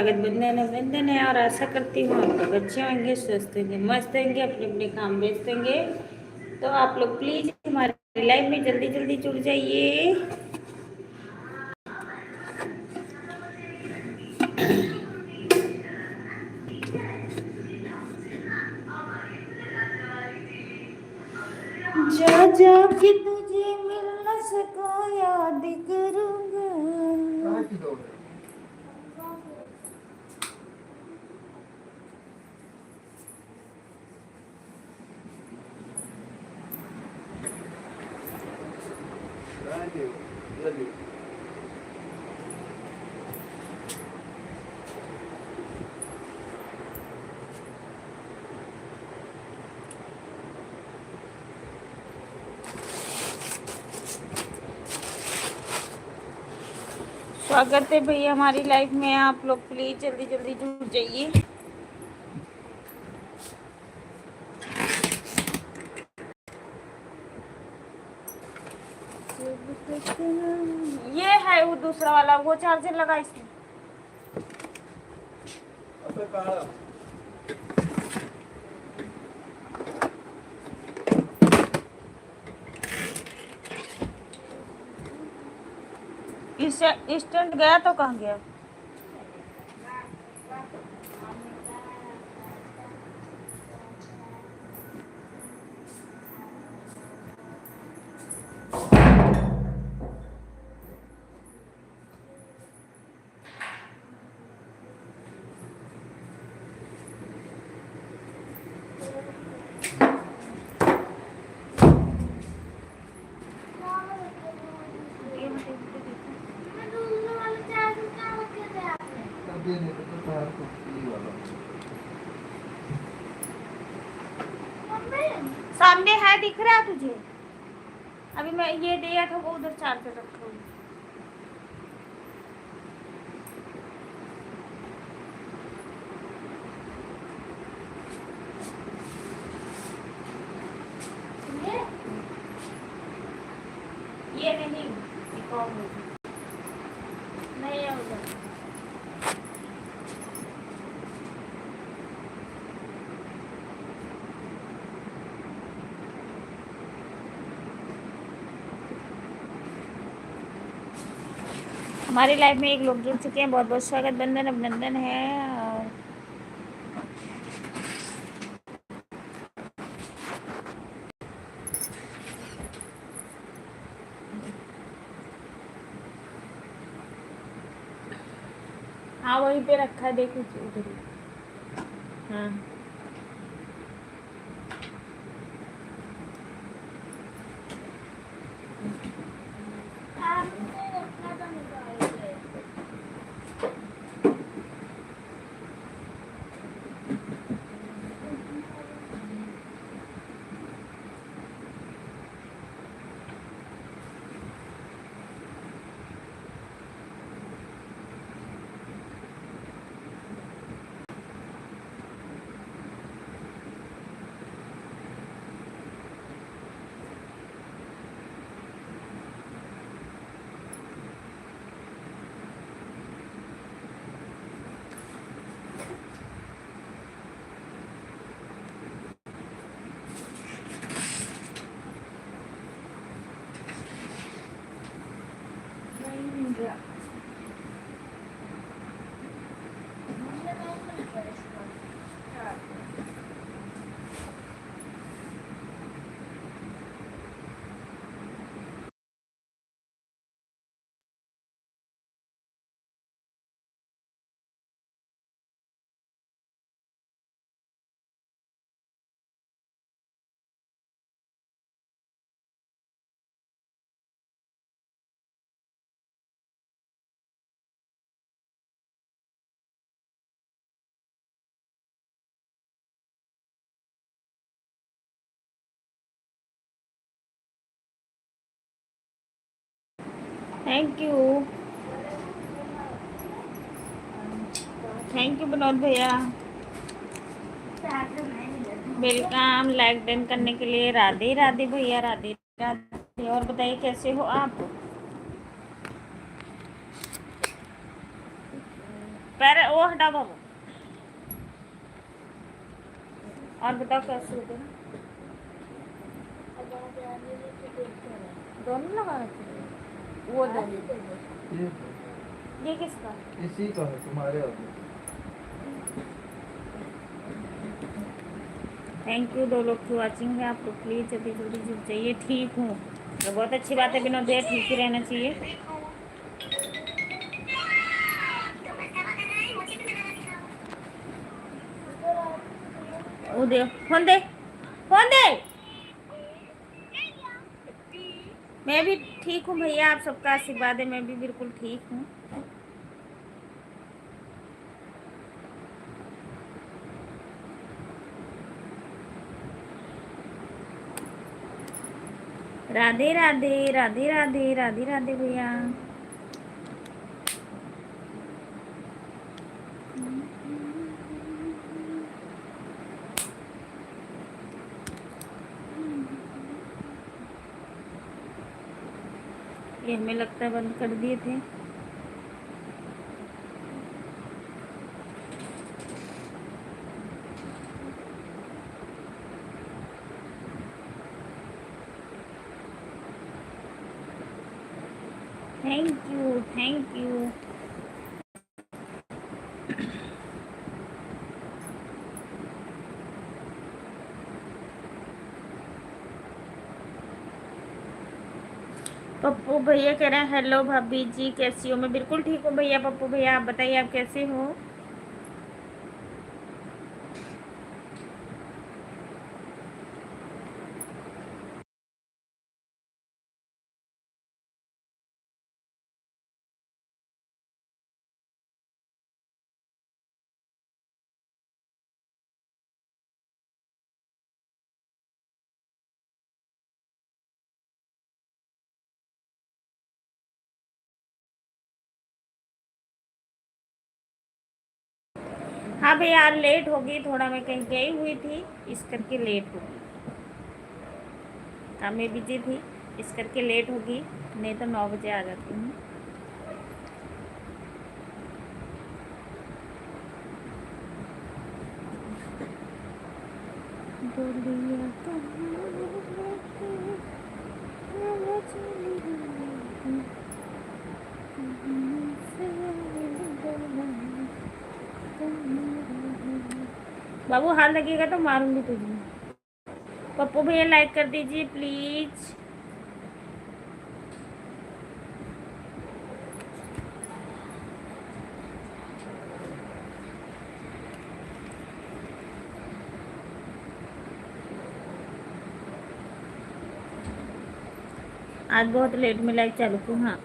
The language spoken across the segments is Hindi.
बंधन अभिनंदन है और आशा करती हूँ आप लोग अच्छे होंगे, स्वस्थ होंगे, मस्त होंगे, अपने अपने काम व्यस्त होंगे। तो आप लोग प्लीज हमारी लाइफ में जल्दी जल्दी जुड़ जाइए। जा जा के तुझे मिल न सका याद करूंगा। स्वागत है भैया हमारी लाइफ में, आप लोग प्लीज जल्दी जल्दी जुड़ जाइए। ये है वो दूसरा वाला, वो चार्जर लगा इसमें। स्टैंड गया तो कहाँ गया? सामने है, दिख रहा है तुझे? अभी मैं ये दिया था, वो उधर चार्जर रखा हुआ। ये नहीं, एक और नहीं है उधर। हमारी लाइफ में एक लोग जुड़ चुके हैं, बहुत बहुत स्वागत, बंधन अभिनंदन है। और हाँ वहीं पे रखा है, देखो उधर ही। हाँ thank you, thank you Vinod भैया, वेलकम। लाइक डन करने के लिए राधे राधे भैया, राधे राधे। और बताइए कैसे हो आप? पैर वो हटा बाबू। और बताओ कैसे हो तुम? दोनों लगा रखे वो दोनों। ये किसका? इसी का है तुम्हारे। थैंक यू 2 लोग की वॉचिंग है। आप लोग प्लीज जल्दी जल्दी जुड़ जाइए। ठीक हूँ तो बहुत अच्छी बात है विनोद भैया, ठीक ही रहना चाहिए। वो दे फोन दे, फोन दे। मैं भी ठीक हूँ भैया, आप सबका आशीर्वाद है, मैं भी बिल्कुल ठीक हूँ। राधे राधे राधे राधे राधे राधे भैया। ये हमें लगता है बंद कर दिए थे। Thank you thank you. Pappu भैया कह रहे हैं हेलो भाभी जी कैसी हो? मैं बिल्कुल ठीक हूँ भैया। पप्पू भैया आप बताइए आप कैसे हो? हाँ भैया आज लेट हो गई थोड़ा, मैं कहीं गई हुई थी इस करके लेट हो गई। हाँ मैं बिजी थी इस करके लेट होगी, नहीं तो 9 बजे आ जाती हूँ। बाबू हाथ लगेगा तो मारूंगी तुझे। पप्पू भैया लाइक कर दीजिए प्लीज। आज बहुत लेट में लाइक चालू की। हाँ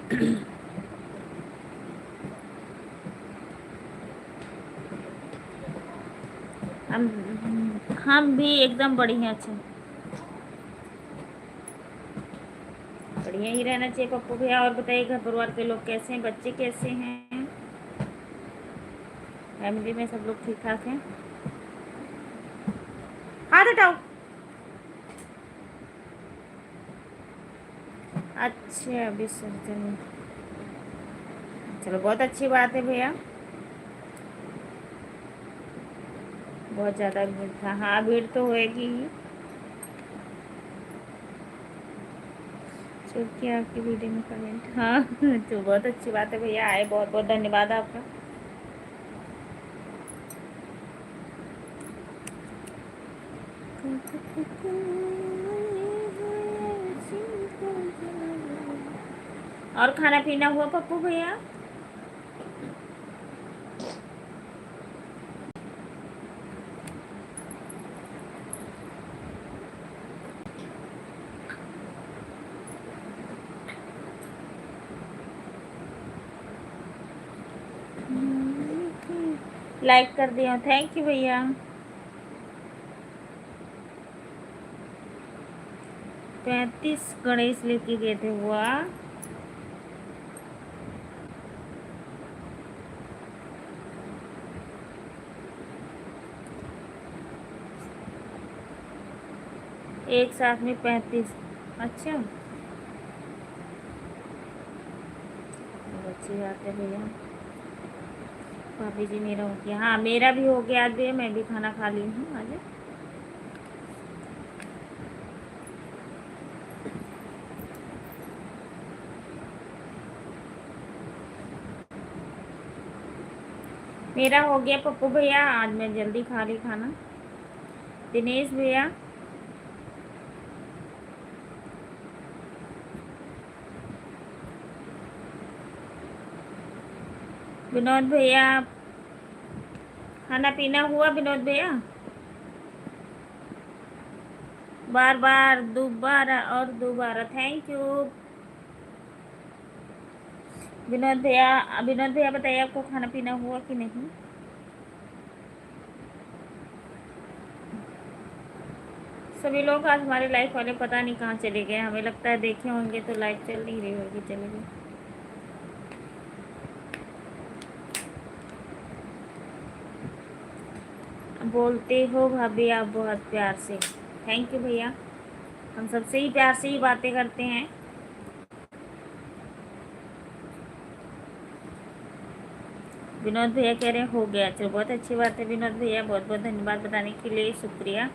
हम भी एकदम बढ़िया अच्छे बढ़िया ही रहना चाहिए पप्पू भैया। और बताइए घर परिवार के लोग कैसे हैं, बच्चे कैसे हैं, फैमिली में सब लोग ठीक ठाक हैं? हाथ हटाओ। अच्छा विसर्जन, चलो बहुत अच्छी बात है भैया। बहुत ज़्यादा भीड़ था। हाँ भीड़ तो होएगी ही। जो कि आपकी वीडियो में कमेंट, हाँ तो बहुत अच्छी बात है भैया, आए बहुत बहुत धन्यवाद आपका। और खाना पीना हुआ पप्पू भैया? लाइक कर दिया, थैंक यू भैया। पैंतीस गणेश लेके गए थे। हुआ एक साथ में 35। अच्छा अच्छी बात है भैया। भाभी जी मेरा हो गया, हाँ मेरा भी हो गया आज भी, मैं भी खाना खा ली हूँ आज। मेरा हो गया पप्पू भैया, आज मैं जल्दी खा ली खाना। दिनेश भैया, विनोद भैया, खाना पीना हुआ विनोद भैया? बार बार दोबारा और दोबारा थैंक यू विनोद भैया। विनोद भैया बताइए आपको खाना पीना हुआ कि नहीं? सभी लोग आज हमारे लाइफ वाले पता नहीं कहाँ चले गए, हमें लगता है देखे होंगे तो लाइफ चल नहीं रही होगी, चले गए। बोलते हो भाभी आप बहुत प्यार से, थैंक यू भैया, हम सबसे ही प्यार से ही बातें करते हैं। विनोद भैया कह रहे हैं हो गया, चलो बहुत अच्छी बात है विनोद भैया, बहुत बहुत धन्यवाद बताने के लिए, शुक्रिया।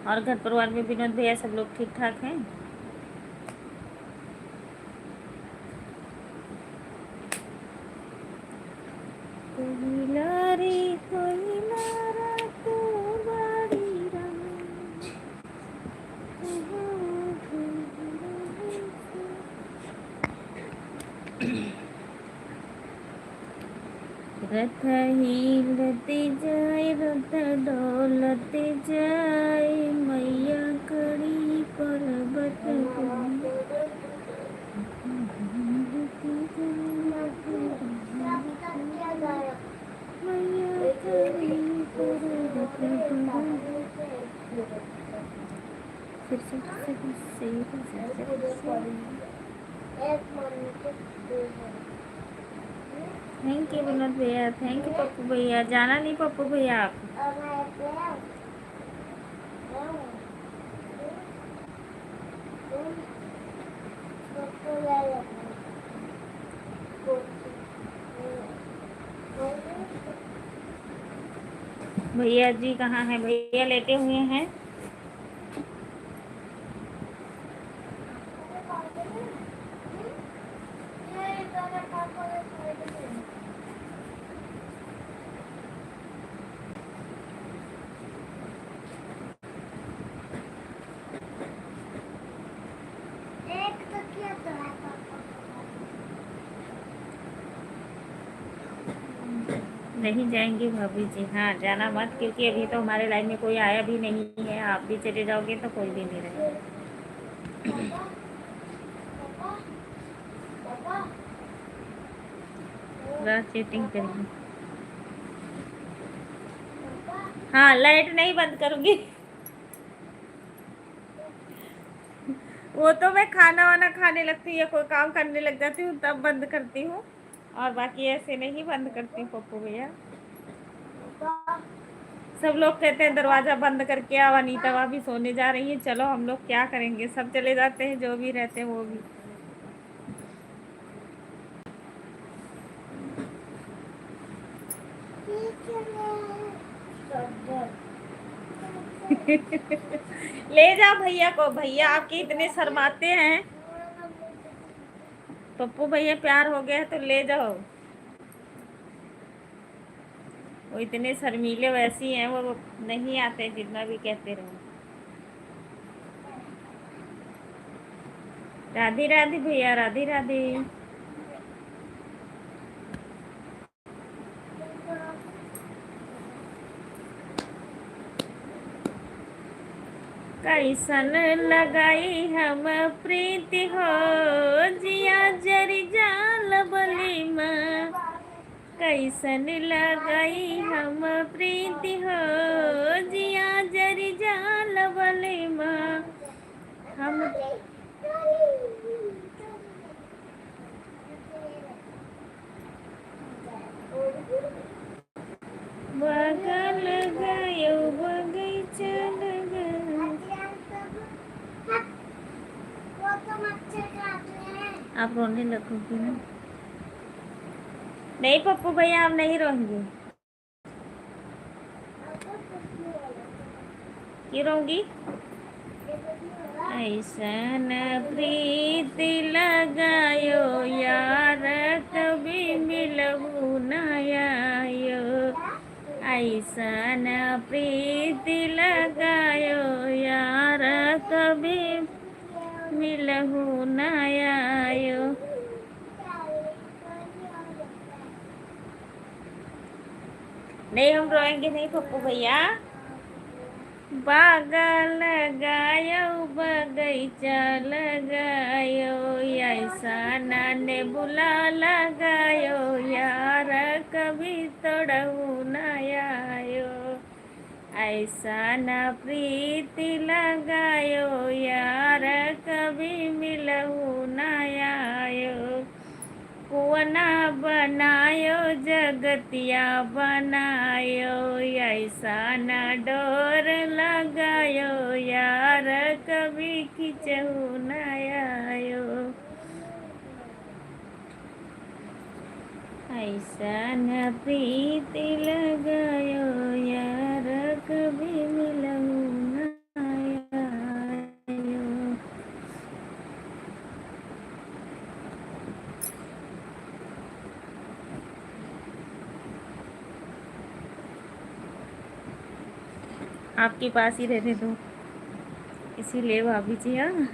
और घर परिवार में विनोद भैया सब लोग ठीक ठाक हैं? रथ हिलते जाए, रथ डोलते जाए, मैया कड़ी पर्वत थैंक यू विनोद भैया, थैंक यू पप्पू भैया, जाना नहीं पप्पू भैया आप? भैया जी कहाँ हैं? भैया लेटे हुए हैं। नहीं जाएंगे भाभी जी, हाँ जाना मत, क्योंकि अभी तो हमारे लाइफ में कोई आया भी नहीं है, आप भी चले जाओगे तो कोई भी नहीं रहेगा। चीटिंग करेंगे। हाँ लाइट नहीं बंद करूंगी वो तो मैं खाना वाना खाने लगती हूँ या कोई काम करने लग जाती हूँ तब बंद करती हूँ, और बाकी ऐसे नहीं बंद करती हूँ पप्पू भैया। सब लोग कहते हैं दरवाजा बंद करके आओ, अनीता भाभी सोने जा रही है, चलो हम लोग क्या करेंगे, सब चले जाते हैं जो भी रहते हैं वो भी। ले जाओ भैया को, भैया आपके इतने शर्माते हैं, पप्पू भैया प्यार हो गया है तो ले जाओ, वो इतने शर्मीले वैसी हैं, वो नहीं आते जितना भी कहते रहो। राधे राधे भैया, राधे राधे। कैसन लगाई हम प्रीति हो, जिया जरी जाल बली माँ, कैसन लगाई हम प्रीति हो, जिया जरी जाल बली माँ। हम बगल गयो बगीचा लगा। आप रोने लगोगी ना? नहीं पप्पू भैया आप नहीं रोएंगे। क्यों रहूंगी? ऐसन प्रीत लगायो यार कभी मिलहु न आयो। ऐसन प्रीत लगायो यार कभी मिलहु न आयो। नहीं हम रोएंगे नहीं पप्पू भैया। बाग लगायो बगीचा लगायो ऐसा ने बुला लगायो यार कभी तोड़ू न आयो। ऐसा न प्रीति लगायो यार कभी मिलहु न आयो। कुआना बनायो जगतिया बनायो ऐसा न डोर लगायो यार कभी खिंचहु न आयो। ऐसा न प्रीति लगायो यार कभी मिलहु न आयो। आपके पास ही रहने दो इसीलिए भाभी जी। हाँ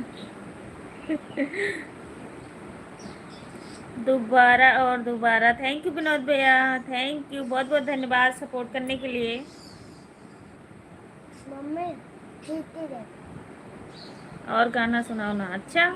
दोबारा और दोबारा थैंक यू विनोद भैया, थैंक यू, बहुत बहुत धन्यवाद सपोर्ट करने के लिए। मम्मी और गाना सुनाओ ना। अच्छा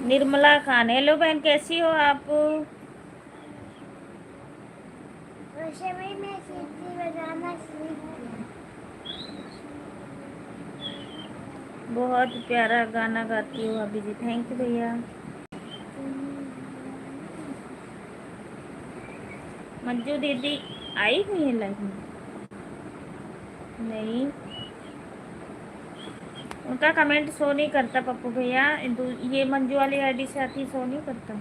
निर्मला खान, हेलो बहन कैसी हो आप? मैं सीटी बजाना सीख गया। बहुत प्यारा गाना गाती हो अभी जी, थैंक यू भैया। मंजू दीदी आई हुई है लाइफ में? नहीं, उनका कमेंट शो नहीं करता पप्पू भैया, ये मंजू वाली आईडी से आती शो नहीं करता।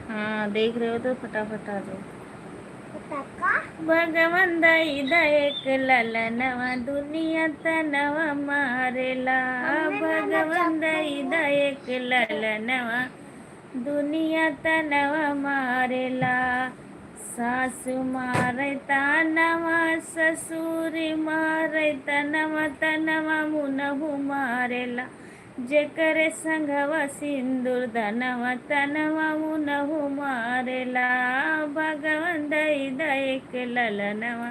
हाँ देख रहे हो तो फटाफट आ जाओ। भगवान दई एक ललनवा दुनिया तनवा मारेला। भगवान दई एक ललनवा दुनिया तनवा मारेला। सासु मारे तानवा ससुर मारे तनवा तनवा मुनहु मारेला। जेकर संगवा सिंदूर धनवा तनवा मुनहु मारेला। भगवान दई एक ललनवा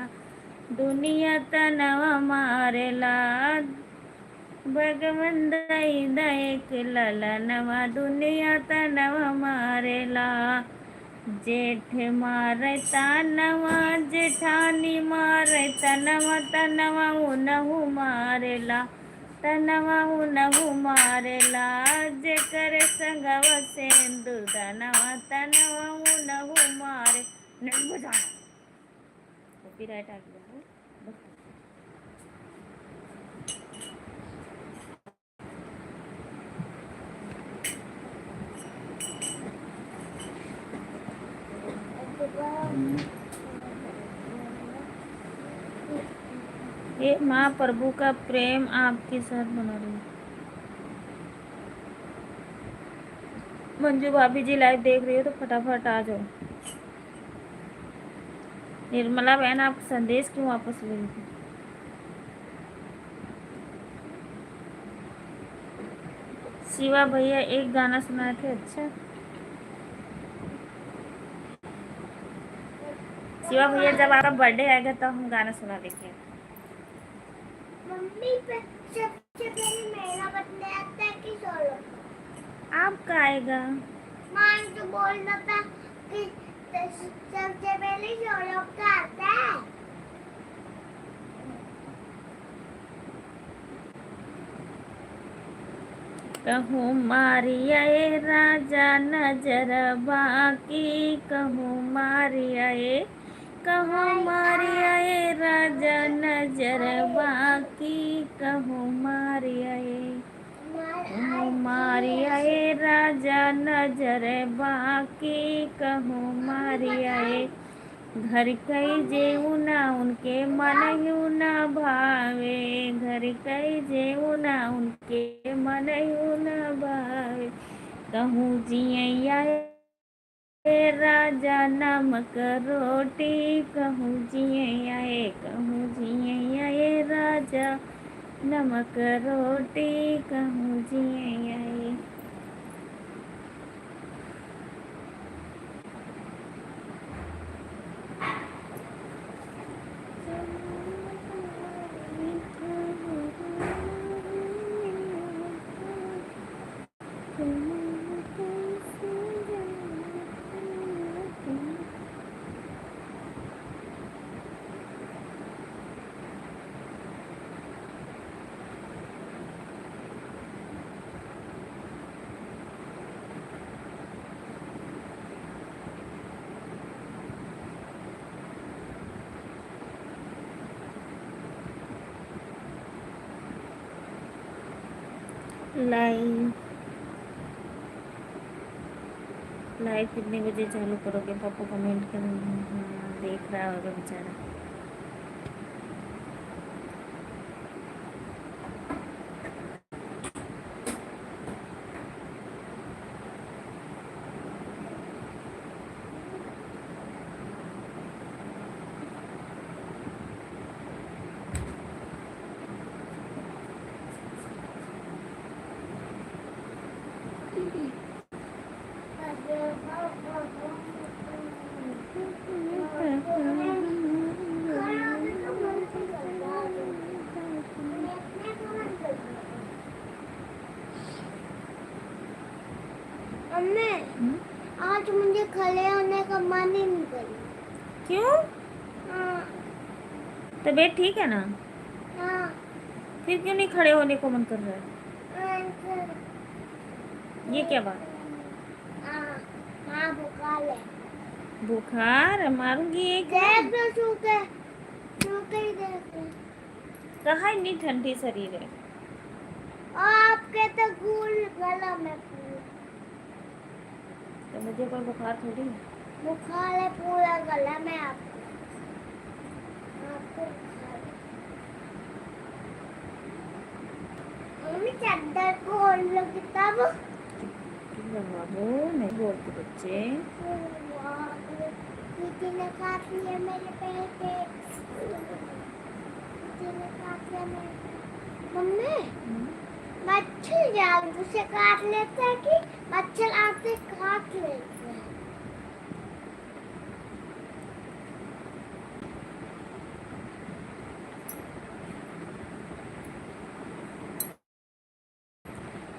दुनिया तनवा मारेला। भगवान दई एक ललनवा दुनिया तनवा मारेला। जेठ मारे तनवा जेठानी मारे तनवा तनवा उनहु मारेला। तनवा उनहु मारेला। जेकर संगवा सिंदूर धनवा तनवा उनहु मारे। नहीं बजाना, कॉपीराइट आ गया। ये माँ प्रभु का प्रेम आपके साथ बना रही। मंजू भाभी जी लाइव देख रही हो तो फटाफट आ जाओ। निर्मला बहन आप संदेश क्यों वापस ले रही थी? शिवा भैया एक गाना सुनाए थे। अच्छा शिवा भैया जब आपका बर्थडे आएगा तो हम गाना सुना देंगे। मम्मी सबसे पहले मेरा बर्थडे आता है कि सोलो? आपका आएगा। मां तो बोलना था कि सबसे पहले सोलो का आता है। कहूँ मारिया ए राजा नजर बाकी, कहूँ मारिया ए, कहूँ मारिया ए राजा नजर बाकी, कहूँ मारिया ए, कहूँ मारिया ए राजा नजर बाकी, कहूँ मारिया ए। घर कई जेऊ ना उनके मन यू ना भावे, घर कई जेऊ ना उनके मन यू ना भावे, कहूँ जियैया ए राजा नमक रोटी, कहूँ जियैया ए, कहूँ जियैया ए राजा नमक रोटी, कहूँ जियैया ए। लाइव लाइव कितने बजे चालू करोगे पापा? कमेंट कर, हाँ, देख रहा होगा बेचारा। आज मुझे खड़े होने का मन ही नहीं कर रहा। क्यों? तबीयत ठीक है ना? हाँ। फिर क्यों नहीं खड़े होने को मन कर रहा है? ये क्या बात? हाँ, बुखार है। बुखार? मारूंगी एक। देख लो, सूखे ही देख लो। कहाँ इतनी ठंडी शरीर है? आपके तो गला में पूरा। तो मुझे कोई बुखार थोड़ी है। बुखार है पूरा गला में आपको मम्मी चादर खोल लो किताब। बाबू नहीं बोलते बच्चे। दीदी ने काट लिया मेरे पैर पे। दीदी ने काट लिया मेरे। मम्मी मच्छर जाल उसे काट लेते हैं कि मच्छर आते काट लेते हैं।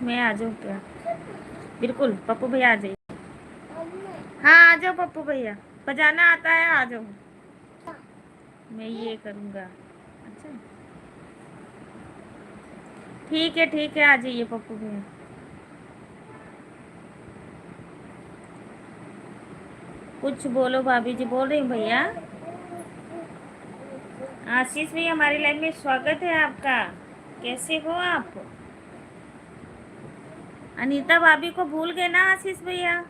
मैं आ जाऊँ क्या? बिल्कुल पप्पू भैया आ जाइए। हाँ आ जाओ पप्पू भैया, बजाना आता है, आ जाओ। मैं ये करूँगा। अच्छा ठीक है आ जाइए पप्पू भैया। कुछ बोलो भाभी जी। बोल रही हूँ भैया। आशीष भैया हमारी लाइफ में स्वागत है आपका। कैसे हो आप? अनीता भाभी को भूल गए ना आशीष भैया?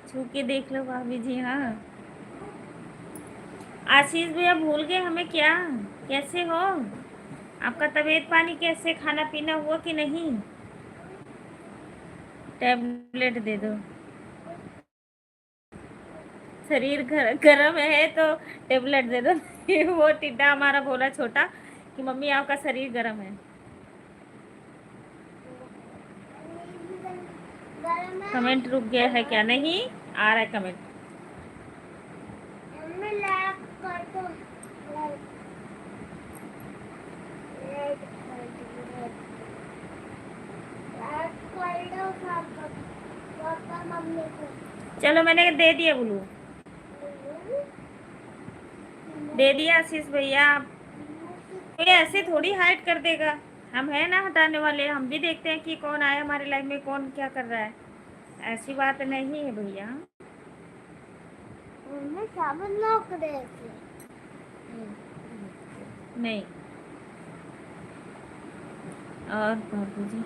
छू के देख लो भाभी जी। हाँ आशीष भैया भूल गए हमें क्या? कैसे हो? आपका तबीयत पानी कैसे? खाना पीना हुआ कि नहीं? टैबलेट दे दो। शरीर गर्म है तो टैबलेट दे दो। वो टिड्डा हमारा बोला छोटा कि मम्मी आपका शरीर गर्म है। कमेंट रुक गया है क्या? नहीं आ रहा है कमेंट। चलो मैंने दे दिया ब्लू, दे दिया आशीष भैया। ये ऐसे थोड़ी हाइड कर देगा। हम हैं ना हटाने वाले, हम भी देखते हैं कि कौन आया हमारी लाइफ में, कौन क्या कर रहा है। ऐसी बात नहीं है भैया। मम्मी साबुन लौक रहे थे। नहीं। और बाबू जी,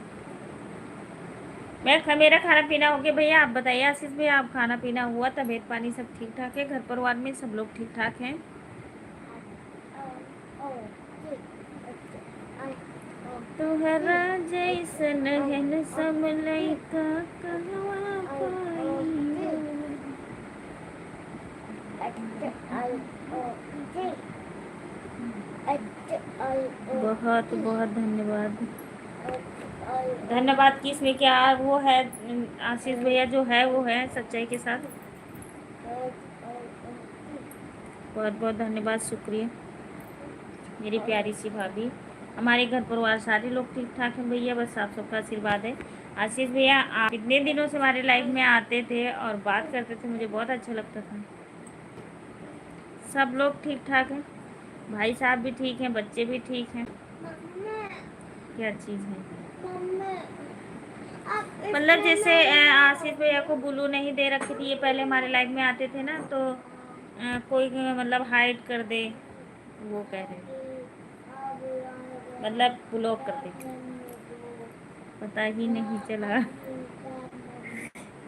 मेरा खाना पीना हो गया भैया। आप बताइए आशीष भैया, आप खाना पीना हुआ, तबीयत पानी सब ठीक ठाक है? घर परिवार में सब लोग ठीक ठाक हैं? तोहरा जैसन हैंडसम लइका कहवा पाई। बहुत बहुत धन्यवाद। धन्यवाद कि इसमें क्या वो है, आशीष भैया जो है वो है सच्चाई के साथ। बहुत बहुत धन्यवाद, शुक्रिया मेरी प्यारी सी भाभी। हमारे घर परिवार सारे लोग ठीक ठाक हैं भैया, बस आप सबका आशीर्वाद है। आशीष भैया, आप इतने दिनों से हमारे लाइफ में आते थे और बात करते थे, मुझे बहुत अच्छा लगता था। सब लोग ठीक ठाक हैं, भाई साहब भी ठीक हैं, बच्चे भी ठीक हैं। क्या चीज़ है? मतलब जैसे आशीष भैया को ब्लू नहीं दे रखी थी, ये पहले हमारे लाइफ में आते थे ना, तो कोई मतलब हाइड कर दे, वो कह रहे मतलब ब्लॉक कर दे। पता ही नहीं चला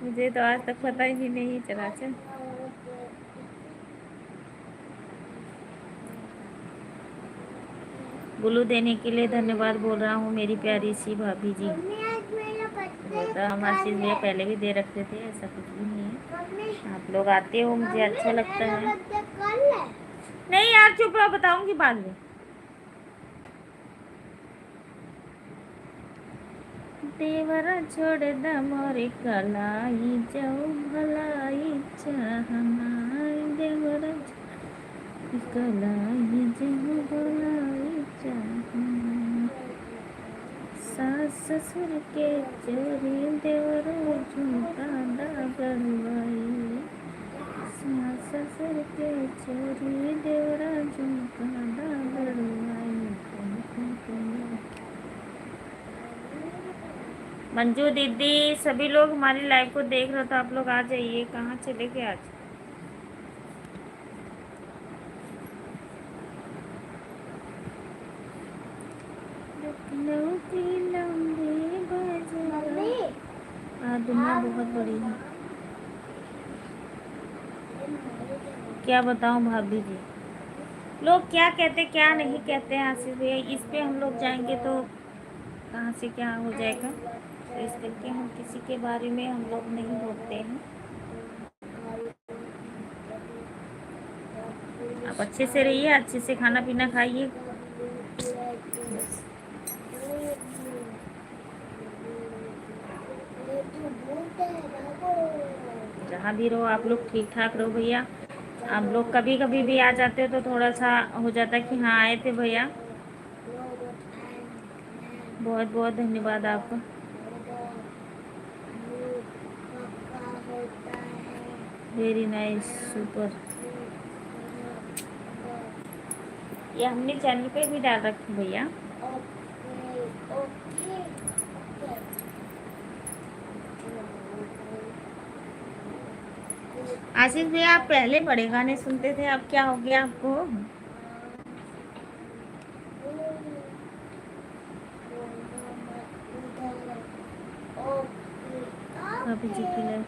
मुझे तो आज तक पता ही नहीं चला। चल ब्लू देने के लिए धन्यवाद बोल रहा हूँ मेरी प्यारी सी भाभी जी। तो हम आशीष भैया पहले भी दे रखते थे, ऐसा कुछ भी नहीं है। आप लोग आते हो, मुझे अच्छा लगता है। नहीं यार चुप रहो, बताऊंगी बाद में। देवरा छोड़ द मोरे कलाई जाऊ भलाई चाहनाई, देवरा कलाई जाऊ भलाई चाहनाई। सास ससुर के चोरी देवरो झुमका दागड़वाई, सास ससुर के चोरी देवरा झुमका दागड़वाई। मंजू दीदी, सभी लोग हमारी लाइव को देख रहे हो तो आप लोग आ जाइए। कहाँ चले गए आज? दुनिया बहुत बड़ी है, क्या बताऊं भाभी जी। लोग क्या कहते क्या नहीं कहते हैं आशीष भैया, इस पे हम लोग जाएंगे तो कहाँ से क्या हो जाएगा। तो इस करके हम किसी के बारे में हम लोग नहीं बोलते हैं। आप अच्छे से रहिए, अच्छे से खाना पीना खाइए। जहाँ भी रहो आप लोग ठीक ठाक रहो भैया। आप लोग कभी कभी भी आ जाते हो तो थोड़ा सा हो जाता है कि हाँ आए थे भैया। बहुत बहुत धन्यवाद आपका। Very nice, super. ये हमने चैनल पे भी डाल रखी भैया। आशीष भैया, आप पहले बड़े गाने सुनते थे, अब क्या हो गया आपको? भाभी जी की लाइफ,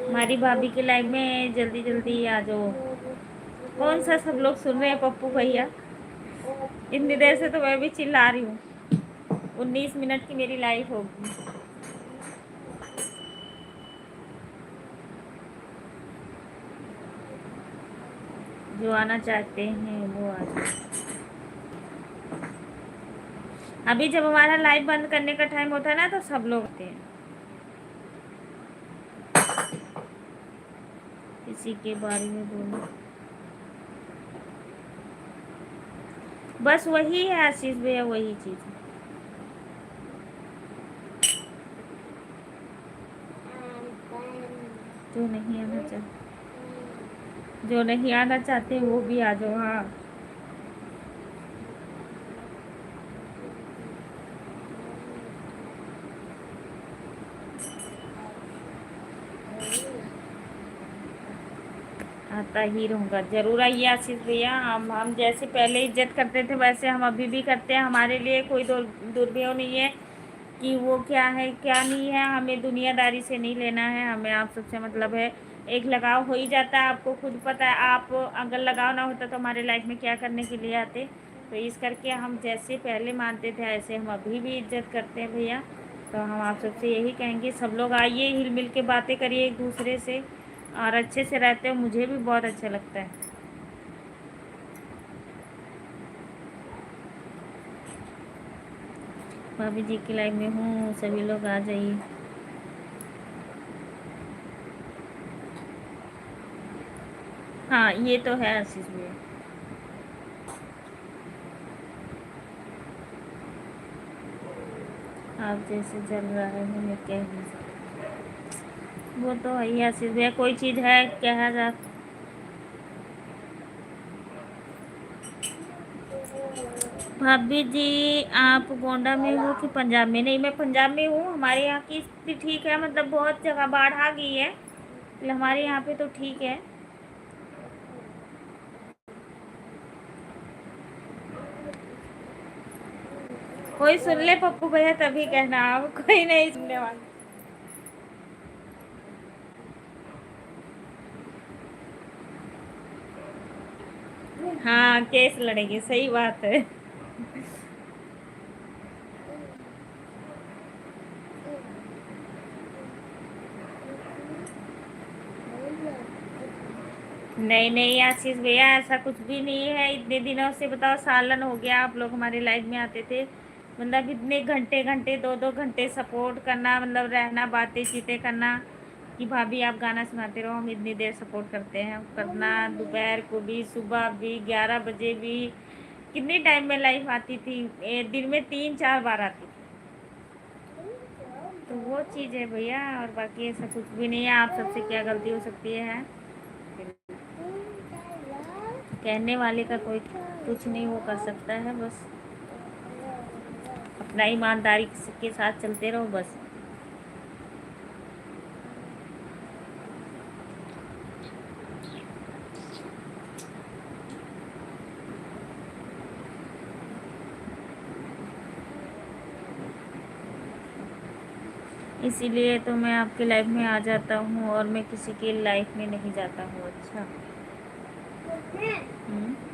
हमारी भाभी की लाइफ में जल्दी जल्दी आ जाओ। कौन सा सब लोग सुन रहे हैं पप्पू भैया? इतनी देर से तो मैं भी चिल्ला रही हूँ। 19 मिनट की मेरी लाइफ होगी। जो आना चाहते हैं वो आ जाए। अभी जब हमारा लाइव बंद करने का टाइम होता है ना, तो सब लोग आते हैं। किसी के बारे में बोलो, बस वही है आशीष भैया, वही चीज़ है। जो नहीं आना चाहते, जो नहीं आना चाहते वो भी आ जाओ। हाँ आता ही रहूँगा, ज़रूर आइए आशीष भैया। हम जैसे पहले इज्जत करते थे वैसे हम अभी भी करते हैं। हमारे लिए कोई दुर्व्यवहार नहीं है कि वो क्या है क्या नहीं है। हमें दुनियादारी से नहीं लेना है, हमें आप सबसे मतलब है। एक लगाव हो ही जाता है, आपको खुद पता है। आप अगर लगाव ना होता तो हमारे लाइफ में क्या करने के लिए आते। तो इस करके हम जैसे पहले मानते थे ऐसे हम अभी भी इज्जत करते हैं भैया। तो हम आप सबसे यही कहेंगे, सब लोग आइए, हिल मिल के बातें करिए एक दूसरे से, और अच्छे से रहते हो, मुझे भी बहुत अच्छा लगता है। भाभी जी की लाइफ में हूँ, सभी लोग आ जाइए। हाँ ये तो है आशीष भैया। आप जैसे चल रहा है मैं कह नहीं सकती, वो तो है ही आशीष भैया। कोई चीज़ है कहा जा। भाभी जी आप गोंडा में हो कि पंजाब में? नहीं, मैं पंजाब में हूँ। हमारे यहाँ की स्थिति ठीक है, मतलब बहुत जगह बाढ़ आ गई है, इसलिए हमारे यहाँ पे तो ठीक है। कोई सुन ले पप्पू भैया तभी कहना, आप कोई नहीं सुनने वाला। हाँ केस लड़ेगी, सही बात है। नहीं नहीं आशीष भैया, ऐसा कुछ भी नहीं है। इतने दिनों से बताओ, सालन हो गया आप लोग हमारे लाइफ में आते थे, मतलब इतने घंटे घंटे 2-2 घंटे सपोर्ट करना, मतलब रहना, बातें चीतें करना कि भाभी आप गाना सुनाते रहो, हम इतनी देर सपोर्ट करते हैं करना। दोपहर को भी, सुबह भी, 11 बजे भी, कितने टाइम में लाइफ आती थी, दिन में 3-4 बार आती थी। तो वो चीज़ है भैया, और बाकी ऐसा कुछ भी नहीं है। आप सबसे क्या गलती हो सकती है? कहने वाले का कोई कुछ नहीं वो कर सकता है, बस अपना ईमानदारी के साथ चलते रहो बस। इसीलिए तो मैं आपकी लाइफ में आ जाता हूँ और मैं किसी की लाइफ में नहीं जाता हूँ। अच्छा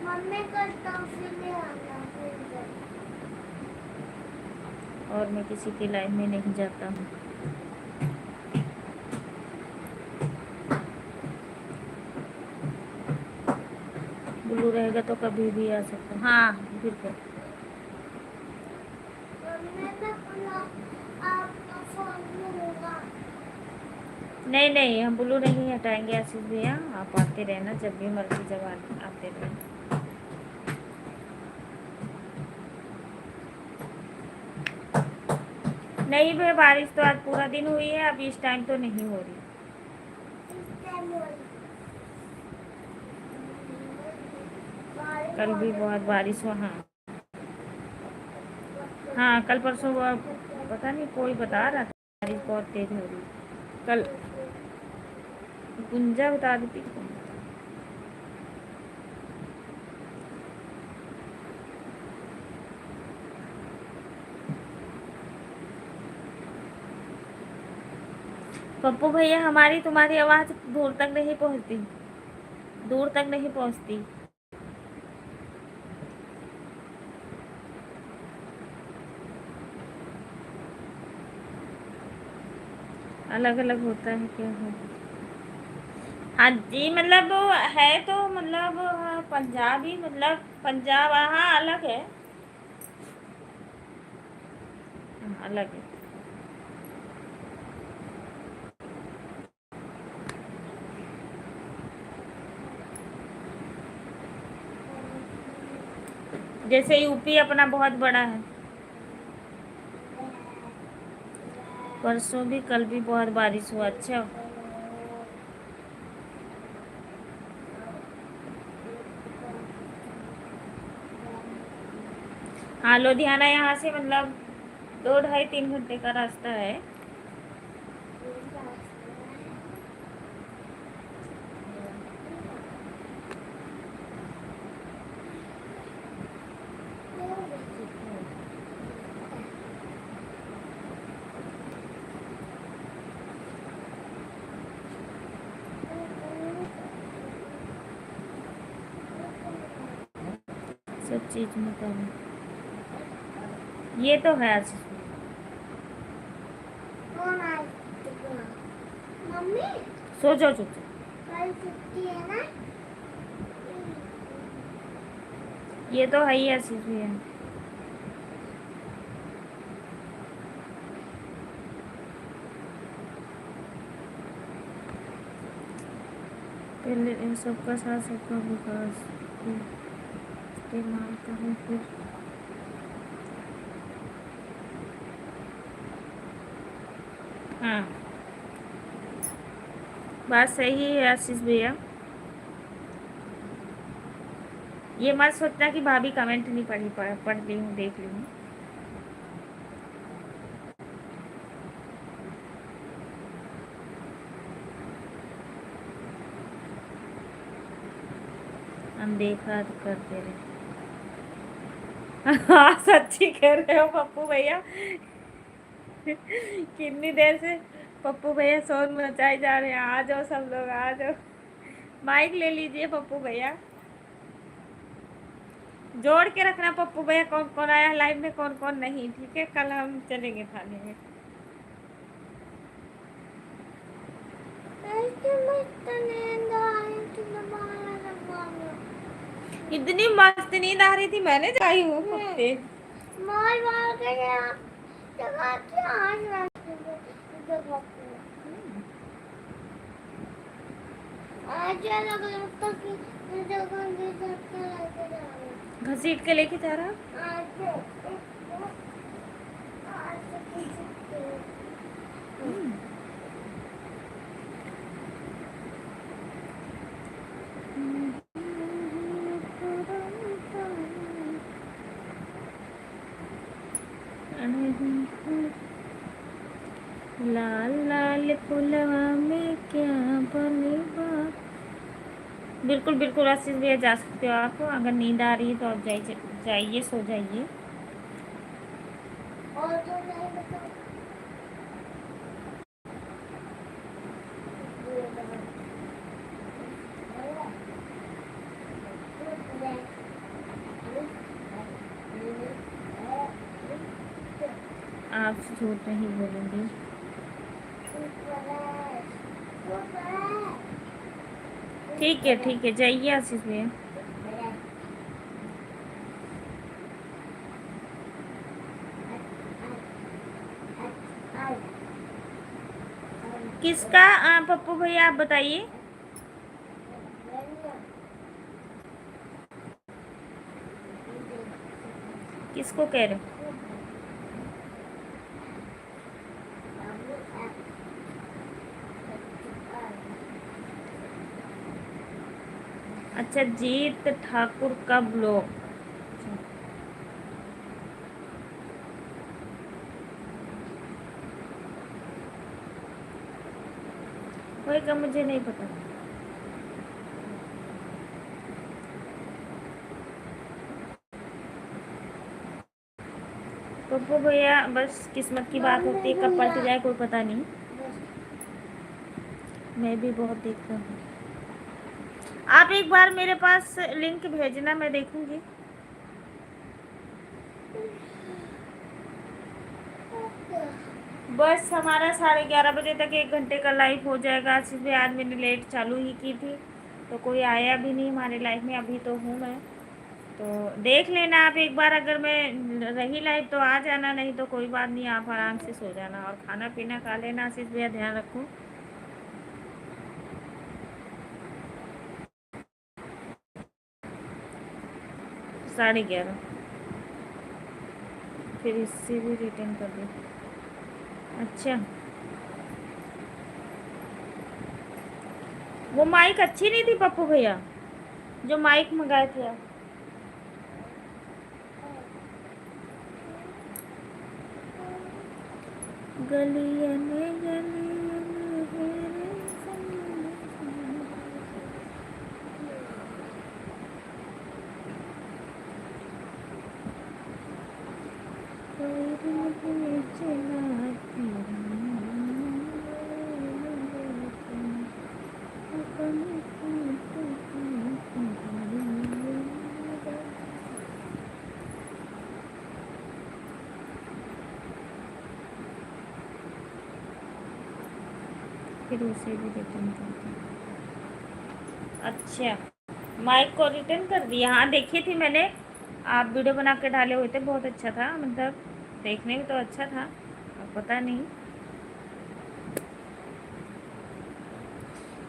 मम्मी का टॉफी ले आना फिर। और मैं किसी की लाइफ में नहीं जाता हूँ। ब्लू रहेगा तो कभी भी आ सकता हूँ। हाँ बिल्कुल। मम्मी का आपका फोन मिलेगा। नहीं नहीं, हम ब्लू नहीं हटाएंगे आशीष भैया, आप आते रहना जब भी मर्जी, जब आते रहना। नहीं भाई, बारिश तो आज पूरा दिन हुई है, अब इस टाइम तो नहीं हो रही। कल भी बहुत बारिश हुआ। हाँ हाँ, कल परसों पता नहीं कोई बता रहा था बारिश बहुत तेज हो रही कल। गुंजा बता देती। पप्पू भैया हमारी तुम्हारी आवाज़ दूर तक नहीं पहुंचती, दूर तक नहीं पहुंचती। अलग अलग होता है क्या है? हाँ जी, मतलब है तो मतलब पंजाबी, मतलब पंजाब हाँ अलग है। हाँ, अलग है। जैसे यूपी अपना बहुत बड़ा है। परसों भी कल भी बहुत बारिश हुआ। अच्छा हाँ, लुधियाना यहाँ से मतलब 2-2.5-3 घंटे का रास्ता है। सब चीज में कम। ये तो है आशीष। कौन आए? मम्मी सो जाओ चुप। कल छुट्टी है ना? ये तो है ही आशीष भैया। पहले इन सबका साथ सबका विकास इस्तेमाल करें फिर। हाँ, बात सही है आशीष भैया। ये मत सोचना कि भाभी कमेंट नहीं पढ़ ली हूँ, देख ली हूँ। अनदेखा करते रहे। हाँ सच्ची कह रहे हो पप्पू भैया। कितनी देर से पप्पू भैया शोर मचाए जा रहे हैं। आ जाओ सब लोग, आ जाओ। माइक ले लीजिए पप्पू भैया। जोड़ के रखना पप्पू भैया, कौन कौन आया लाइव में, कौन कौन नहीं। ठीक है, कल हम चलेंगे थाने में। इतनी मस्त नींद आ रही थी, मैंने जाई हूँ कुत्ते। मार मार के जगह के आज घसीट के लेके जा रहा। लाल लाल फुलवा में क्या बने बात। बिल्कुल बिल्कुल आशीष भैया, जा सकते हो आप। अगर नींद आ रही है तो आप जाइए, सो जाइए। और तो नहीं बताओ। आप झूठ नहीं बोलेंगे। ठीक है, जाइए आशीष भैया। किसका पप्पू भैया आप बताइए। किसको कह रहे हो? अच्छा, जीत ठाकुर का ब्लॉग। होएगा, मुझे नहीं पता। पप्पू भैया बस किस्मत की बात होती है, कब पलट जाए कोई पता नहीं। मैं भी बहुत देखता हूँ। आप एक बार मेरे पास लिंक भेजना, मैं देखूंगी। बस हमारा 11:30 बजे तक 1 घंटे का लाइव हो जाएगा। आशीष भाई आज मैंने लेट चालू ही की थी, तो कोई आया भी नहीं हमारे लाइव में। अभी तो हूँ मैं, तो देख लेना आप एक बार। अगर मैं रही लाइव तो आ जाना, नहीं तो कोई बात नहीं, आप आराम से सो जाना और खाना पीना खा लेना। आशीष भैया ध्यान रखो। साढ़े 11, फिर इससे भी रिटर्न कर दो। अच्छा, वो माइक अच्छी नहीं थी पप्पू भैया, जो माइक मंगाए थे आप। गलियन गलियन मेरे फिर उसे भी रिटर्न कर दिया। अच्छा, माइक को रिटर्न कर दिया। हाँ देखी थी मैंने, आप वीडियो बना के डाले हुए थे, बहुत अच्छा था, मतलब देखने में तो अच्छा था, अब पता नहीं।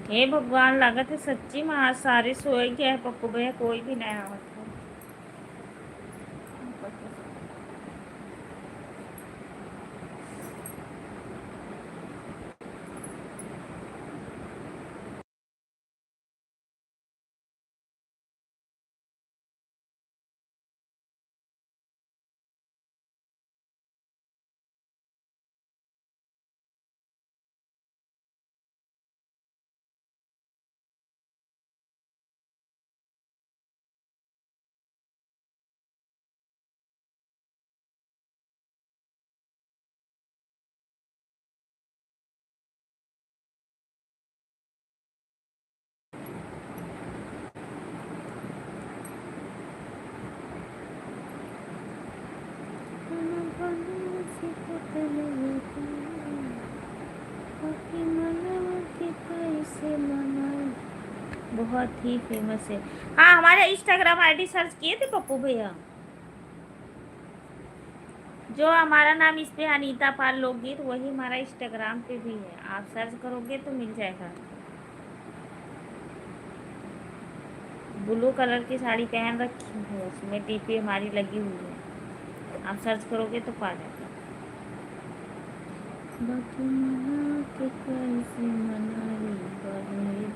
हे भगवान, लागत है सच्ची में आज सारे सोए गए हैं पप्पू भैया, कोई भी नहीं आवत है। बहुत ही फेमस है। हाँ, हमारे इंस्टाग्राम आईडी सर्च किए थे पप्पू भैया, जो हमारा नाम इस पे अनीता पाल लोकगीत, वही हमारा इंस्टाग्राम पे भी है, आप सर्च करोगे तो मिल जाएगा। ब्लू कलर की साड़ी पहन रखी है, उसमें टीपी हमारी लगी हुई है, आप सर्च करोगे तो पा जाएगा। बाकी मना के कैसे मनाई बड़े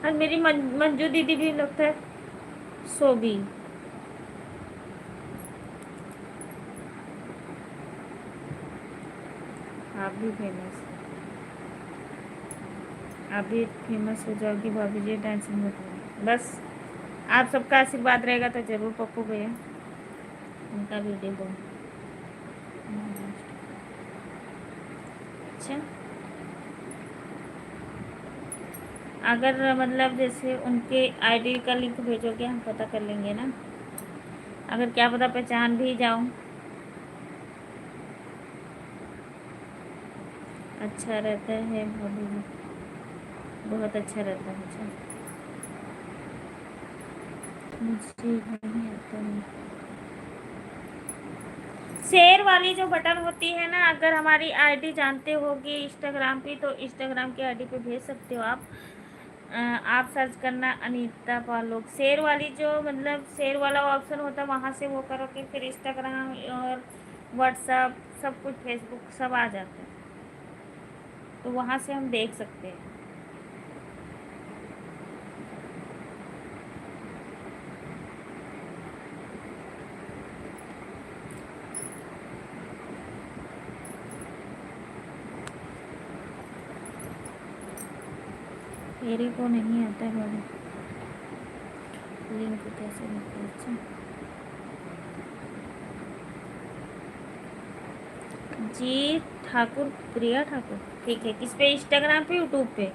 और मेरी मंजू दीदी भी लगता है सो भी। आप भी फेमस, आप भी फेमस हो जाओगी भाभी जी, टेंशन मत लो, बस आप सबका आशीर्वाद रहेगा तो जरूर पप्पू भैया, उनका वीडियो बहुत अच्छा। अगर मतलब जैसे उनके आईडी का लिंक भेजोगे हम पता कर लेंगे ना, अगर क्या पता पहचान भी जाऊं। अच्छा रहता है भाभी जी, बहुत अच्छा रहता है मुझे नहीं आता है। शेयर वाली जो बटन होती है ना, अगर हमारी आईडी जानते होगे इंस्टाग्राम की, तो इंस्टाग्राम की आईडी पे भेज सकते हो आप। आप सर्च करना अनीता पालोक, शेयर वाली जो मतलब शेयर वाला ऑप्शन होता है, वहाँ से वो करोगे, फिर इंस्टाग्राम और व्हाट्सअप सब कुछ, फेसबुक सब आ जाता है, तो वहाँ से हम देख सकते हैं। मेरे को नहीं आता है बाबू, लिंक कैसे निकले? अच्छा जी, ठाकुर, प्रिया ठाकुर, ठीक है। किस पे? इंस्टाग्राम पे, यूट्यूब पे?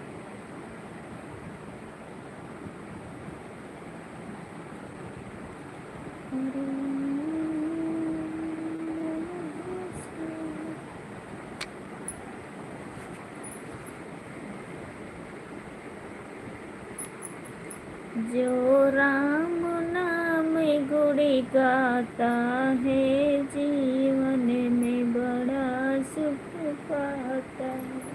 जो राम नाम गुण गाता है, जीवन में बड़ा सुख पाता है।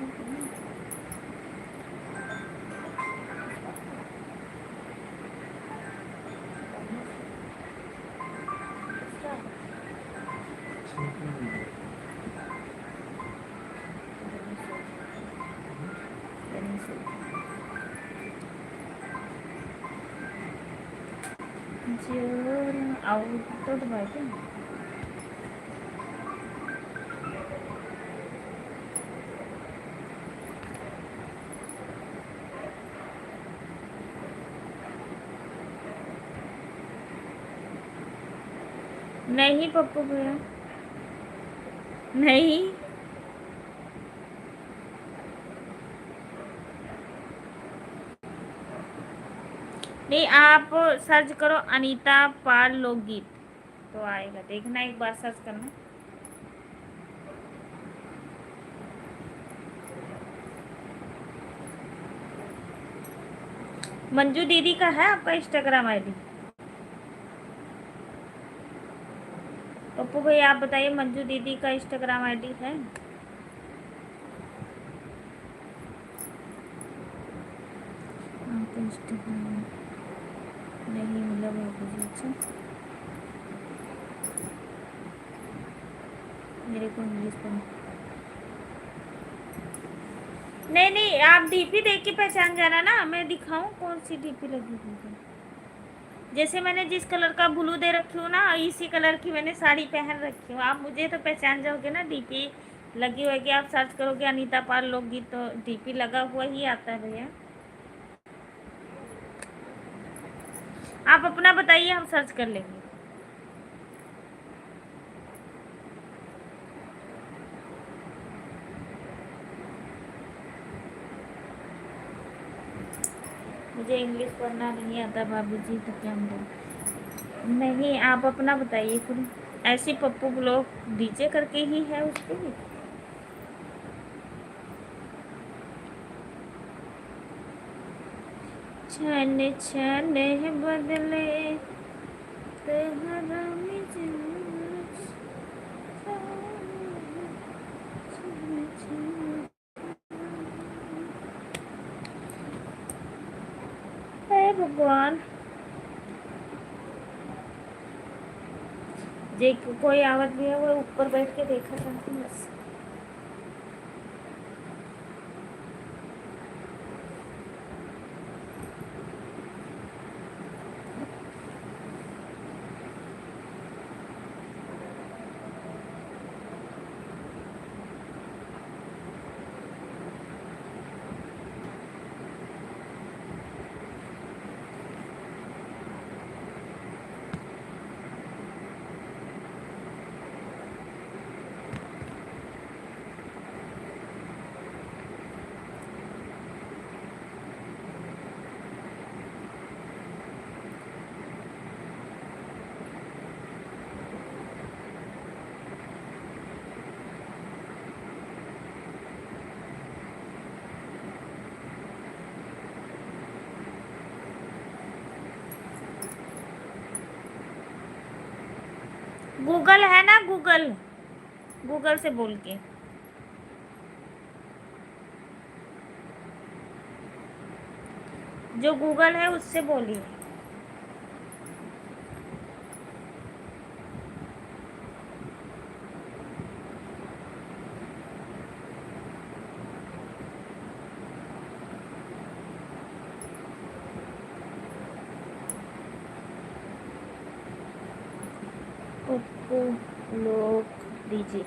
जो आउट तो भाई नहीं पप्पू भैया, नहीं। नहीं, आप सर्च करो अनीता पाल लोकगीत तो आएगा, देखना एक बार सर्च करना। मंजू दीदी का है आपका इंस्टाग्राम आईडी? पप्पू भैया आप बताइए, मंजू दीदी का इंस्टाग्राम आईडी है? आपका इंस्टाग्राम नहीं मिला मुझे। अच्छा, मेरे को इंग्लिश पर नहीं, नहीं आप डीपी देख के पहचान जाना ना, मैं दिखाऊं कौन सी डीपी लगी हुई है। जैसे मैंने जिस कलर का ब्लू दे रखी हूँ ना, इसी कलर की मैंने साड़ी पहन रखी हूँ, आप मुझे तो पहचान जाओगे ना। डीपी लगी होगी, आप सर्च करोगे अनीता पाल लोकगीत तो डीपी लगा हुआ ही आता है भैया। आप अपना बताइए, हम सर्च कर लेंगे। मुझे इंग्लिश पढ़ना नहीं आता भाभी जी, तो क्या बोलूं। नहीं, आप अपना बताइए फिर। ऐसी पप्पू ब्लॉग डीजे करके ही है उसके भी। छन छन बदले तेरा मिजाज, छन छन। हे भगवान, जे कोई आवत भी है वो ऊपर बैठ के देखा करती हूँ बस। गूगल है ना, गूगल, गूगल से बोल के। जो गूगल है उससे बोलिए। पप्पू लोग डीजे।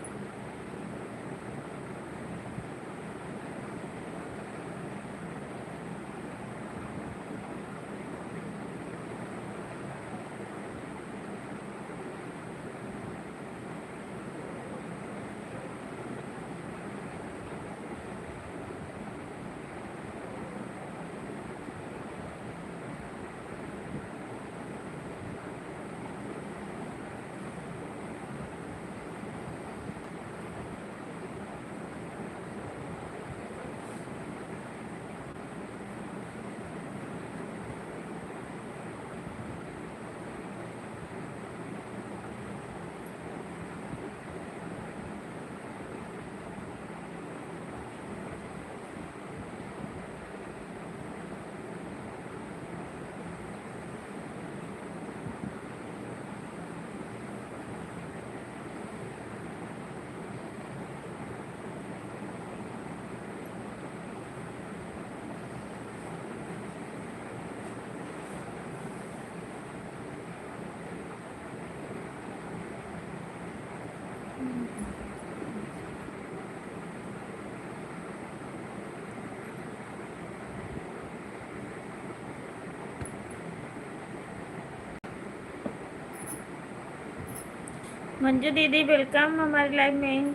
मंजू दीदी वेलकम हमारी लाइव में।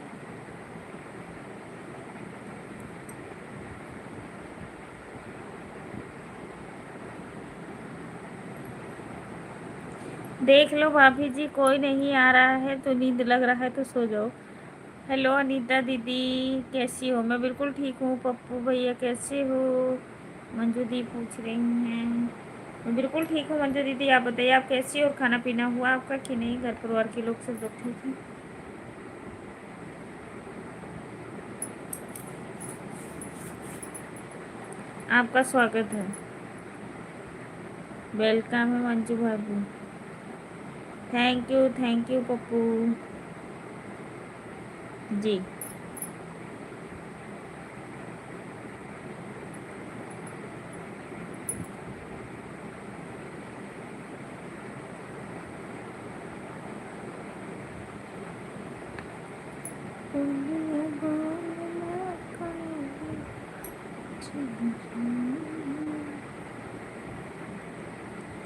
देख लो भाभी जी, कोई नहीं आ रहा है तो नींद लग रहा है तो सो जाओ। हेलो अनीता दीदी, कैसी हो? मैं बिल्कुल ठीक हूँ। पप्पू भैया कैसे हो? मंजू दी पूछ रही हैं। मैं बिल्कुल ठीक हूँ मंजू दीदी, आप बताइए आप कैसी हो? और खाना पीना हुआ आपका कि नहीं? घर परिवार के लोग सब लोग ठीक हैं? आपका स्वागत है। वेलकम है मंजू भाभी। Thank you Pappu ji.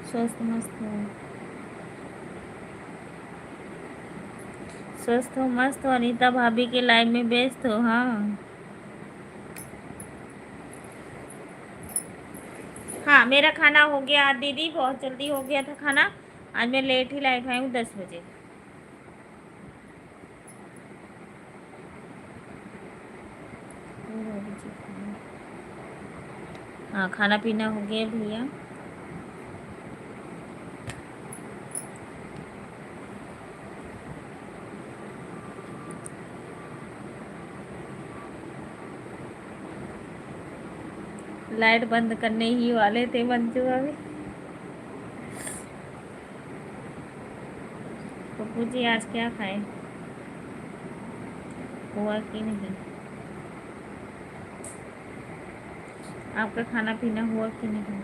स्वस्थ मस्त हो, स्वस्थ हो मस्त हो। अनीता भाभी के लाइव में व्यस्त हो? हाँ हाँ, मेरा खाना हो गया दीदी, बहुत जल्दी हो गया था खाना। आज मैं लेट ही लाइट आई हूँ, 10 बजे। हाँ खाना पीना हो गया भैया। लाइट बंद करने ही वाले थे मंजू अभी। पप्पू जी आज क्या खाए? हुआ कि नहीं? आपका खाना पीना हुआ कि नहीं?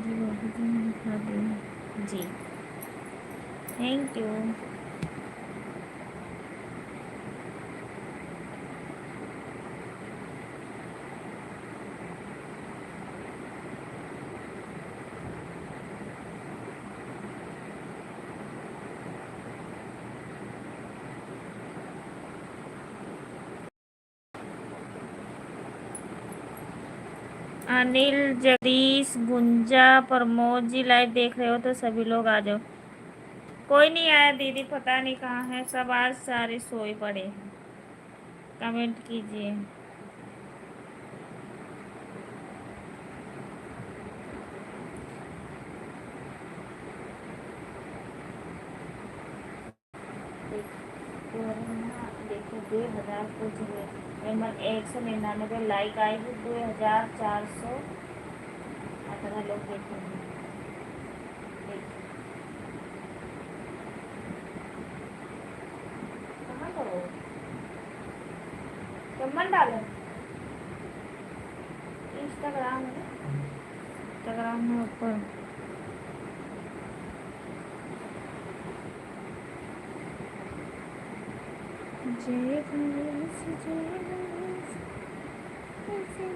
जी बाबू जी मैंने खा लिया जी, thank you. Anil, Jagdish, Gunja, Pramod ji live देख रहे हो तो सभी लोग आ जाओ। कोई नहीं आया दीदी, पता नहीं कहाँ है सब, आज सारे सोए पड़े हैं। कमेंट कीजिए। देखो 2000 कुछ हुए, 199 लाइक आई है, 2418 लोग देखेंगे। कहाँ करो कमल डालो, इंस्टाग्राम है, इंस्टाग्राम में ऊपर। जय गणेश जय गणेश ऐसे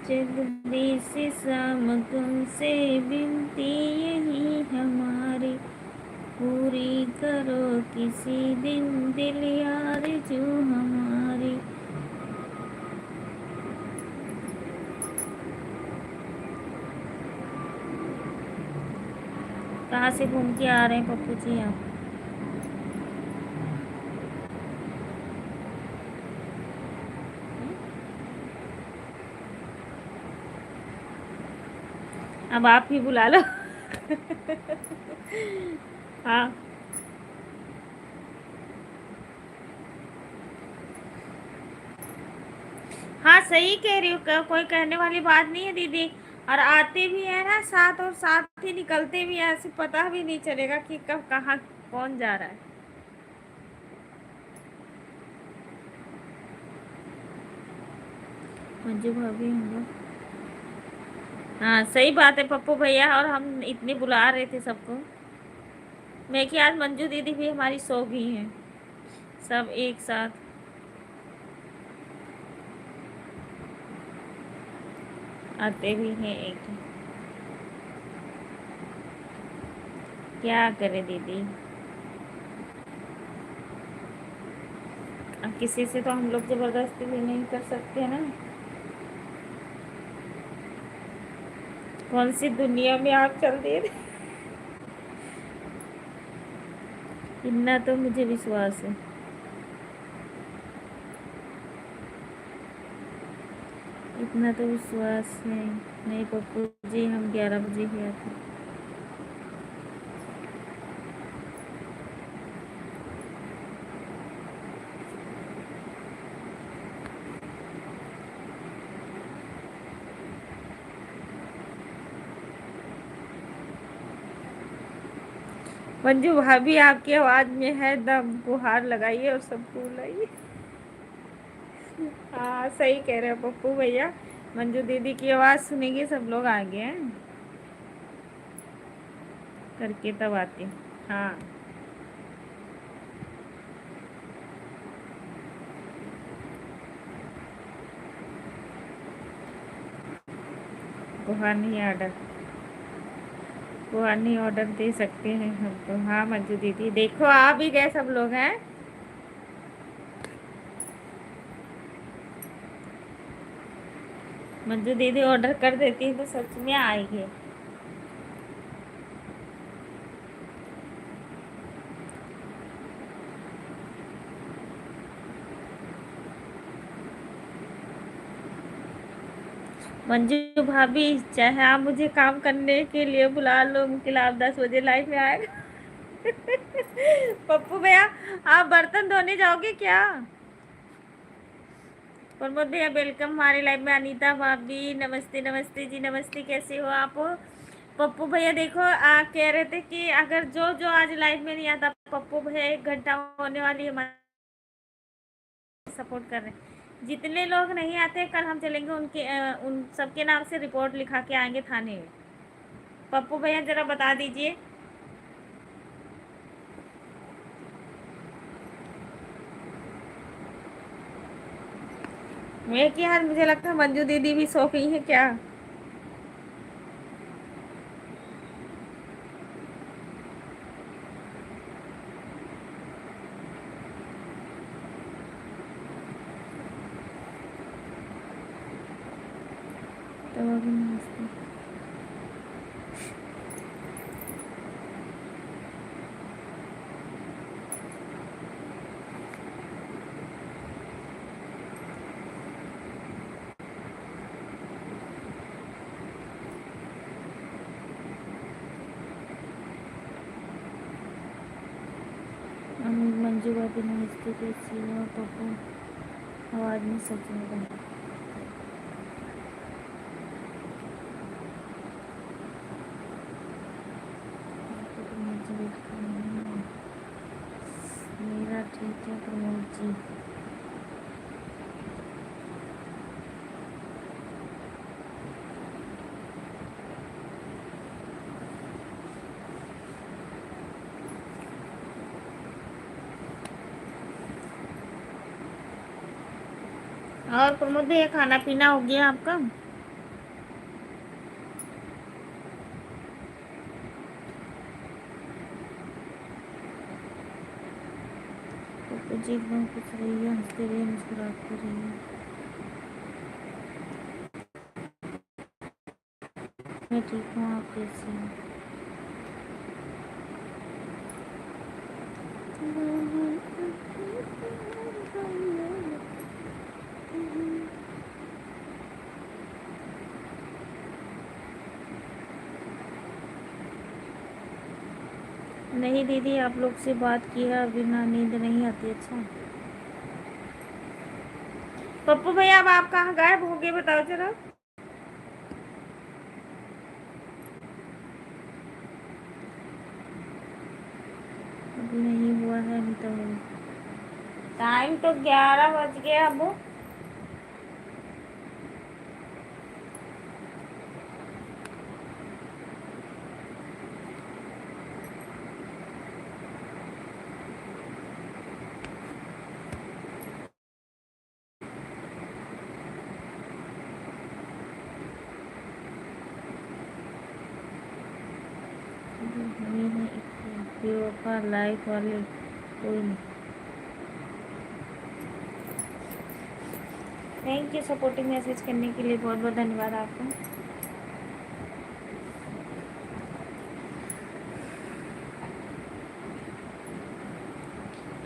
जगदीश शाम तुमसे विनती यही हमारी, पूरी करो किसी दिन दिल यार जो हमारी। कहाँ से घूम के आ रहे हैं पप्पू जी आप? अब आप ही बुला लो। हाँ हाँ, सही कह रही हो, कोई कहने वाली बात नहीं है दीदी। और आते भी है ना साथ और साथ ही निकलते भी हैं, ऐसे पता भी नहीं चलेगा कि कब कहाँ कौन जा रहा है। मंजू भाभी हम लोग, हाँ सही बात है पप्पू भैया, और हम इतने बुला रहे थे सबको। मैं कि आज मंजू दीदी भी हमारी सो गई हैं सब एक साथ। आते भी हैं एक, क्या करे दीदी, अब किसी से तो हम लोग जबरदस्ती भी नहीं कर सकते ना। कौन सी दुनिया में आप चल दे रहे, इतना तो मुझे विश्वास है। इतना तो विश्वास है। नहीं पप्पू जी, हम 11 बजे ही आते। मंजू भाभी आपकी आवाज में है दम, गुहार लगाइए और सबको बुलाइए। हाँ सही कह रहे हो पप्पू भैया, मंजू दीदी की आवाज सुनेंगे सब लोग आगे हैं करके तब आते। हाँ गुहार नहीं ऑर्डर, गुहार नहीं ऑर्डर दे सकते हैं हम तो। हाँ मंजू दीदी देखो आ भी गए सब लोग हैं। मंजू दीदी ऑर्डर कर देती है तो सच में आएंगे। मंजू भाभी चाहे आप मुझे काम करने के लिए बुला लो, मुमकिन आप 10 बजे लाइफ में आएगा। पप्पू भैया आप बर्तन धोने जाओगे क्या? प्रमोद भैया वेलकम हमारे लाइव में। अनीता भाभी नमस्ते, नमस्ते जी नमस्ते, कैसे हो आप? पप्पू भैया देखो कह रहे थे कि अगर जो जो आज लाइव में नहीं आता, पप्पू भैया 1 घंटा होने वाली हमारे सपोर्ट कर रहे हैं। जितने लोग नहीं आते कल हम चलेंगे उनके उन सबके नाम से रिपोर्ट लिखा के आएंगे थाने में। पप्पू भैया जरा बता दीजिए। मैं कि यार मुझे लगता है मंजू दीदी भी सो गई है क्या? तो अभी नमस्ते। मंजू भाभी नमस्ते, कैसी हो पप्पू? आवाज में सच में बना। मेरा ठीक है प्रमोद जी। और प्रमोद भैया खाना पीना हो गया आपका? पप्पू जी एकदम खुश रहिए, हंसते रहिए, मुस्कुराते रहिए। मैं ठीक हूँ, आप कैसे हैं? नहीं दीदी आप लोग से बात किया बिना नींद नहीं आती। अच्छा पप्पू भैया अब आप कहाँ गायब हो गए बताओ जरा। टाइम तो 11 बज गया अब। लाइफ वाले कोई नहीं। थैंक यू सपोर्टिंग मैसेज करने के लिए, बहुत बहुत धन्यवाद आपका।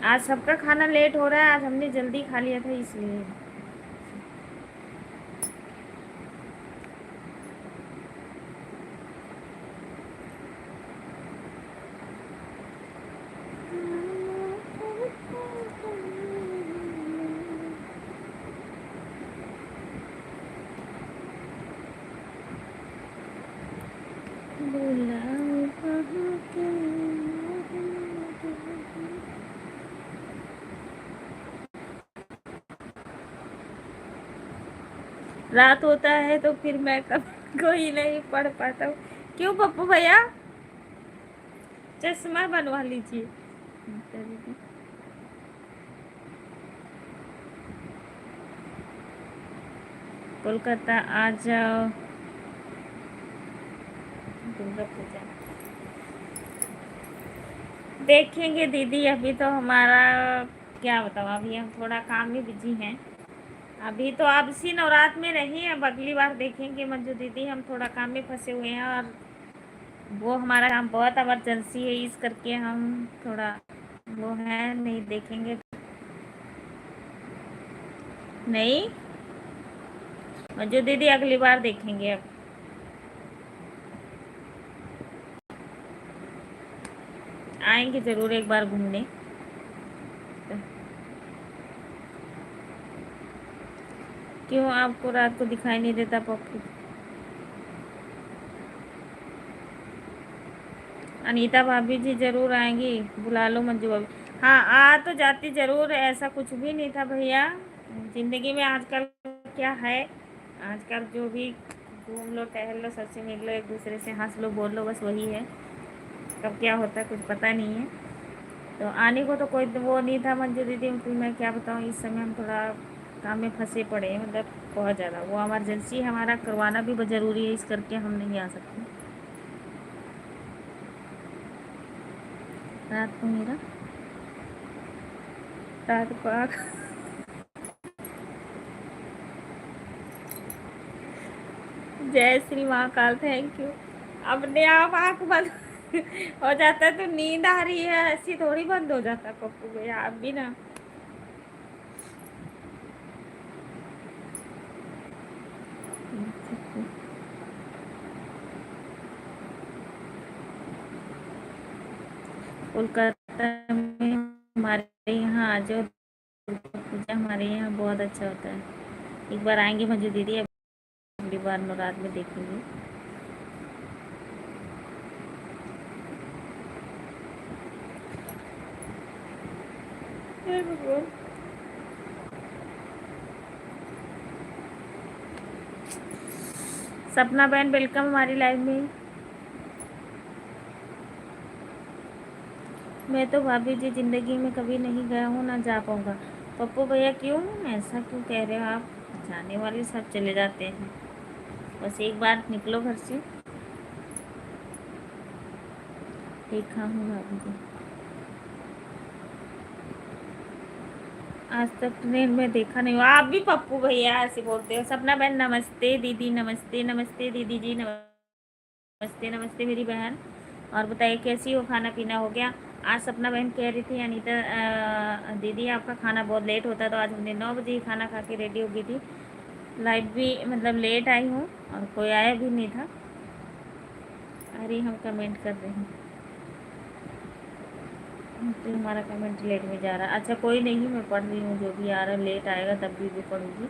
आज सबका खाना लेट हो रहा है, आज हमने जल्दी खा लिया था इसलिए। रात होता है तो फिर मैं कभी कोई नहीं पढ़ पाता हूँ। क्यों पप्पू भैया? चश्मा बनवा लीजिए। कोलकाता आ जाओ, दुर्गा पूजा देखेंगे दीदी। अभी तो हमारा क्या बताऊँ, अभी हम थोड़ा काम में बिजी हैं। अभी तो आप इसी नवरात्र में नहीं, अब अगली बार देखेंगे मंजू दीदी। हम थोड़ा काम में फंसे हुए हैं और वो हमारा काम बहुत इमरजेंसी है, इस करके हम थोड़ा वो है, नहीं देखेंगे। नहीं मंजू दीदी, अगली बार देखेंगे। अब आएंगे ज़रूर एक बार घूमने। क्यों आपको रात को दिखाई नहीं देता पप्पू? अनीता भाभी जी ज़रूर आएंगी, बुला लो मंजू भाभी। हाँ आ तो जाती ज़रूर, ऐसा कुछ भी नहीं था भैया। ज़िंदगी में आजकल क्या है, आजकल जो भी घूम लो, टहल लो, सबसे मिल लो, एक दूसरे से हंस लो, बोल लो, बस वही है। कब क्या होता है कुछ पता नहीं है। तो आने को तो कोई वो नहीं था मंजू दीदी, मैं क्या बताऊँ, इस समय हम थोड़ा काम में फंसे पड़े हैं, मतलब बहुत ज़्यादा वो इमरजेंसी हमारा करवाना भी बहुत ज़रूरी है, इस करके हम नहीं आ सकते। रात को मेरा रात को आँख जय श्री महाकाल, थैंक यू। अपने आप आँख बंद हो जाता है तो नींद आ रही है, ऐसी थोड़ी बंद हो जाता पप्पू भैया, आप भी ना। कोलकाता में हमारे यहाँ आ जाओ, दुर्गा पूजा हमारे यहाँ बहुत अच्छा होता है। एक बार आएंगे मंजू दीदी, अगली बार नवरात्र में देखेंगे। सपना बहन वेलकम हमारी लाइव में। मैं तो भाभी जी ज़िंदगी में कभी नहीं गया हूँ, ना जा पाऊँगा। पप्पू भैया क्यों, ऐसा क्यों कह रहे हो आप? जाने वाले सब चले जाते हैं, बस एक बार निकलो घर से। देखा हूँ भाभी जी, आज तक ट्रेन में देखा नहीं हो। आप भी पप्पू भैया ऐसे बोलते हो। सपना बहन नमस्ते दीदी, नमस्ते नमस्ते दीदी जी, नमस्ते नमस्ते मेरी बहन। और बताइए कैसी हो, खाना पीना हो गया? आज सपना बहन कह रही थी अनीता दीदी आपका खाना बहुत लेट होता है, तो आज हमने 9 बजे ही खाना खा के रेडी हो गई थी। लाइव भी मतलब लेट आई हूँ और कोई आया भी नहीं था। अरे हम कमेंट कर रहे हैं तो हमारा कमेंट लेट में जा रहा है। अच्छा कोई नहीं, मैं पढ़ रही हूँ, जो भी आ रहा है लेट आएगा तब भी पढ़ूँगी,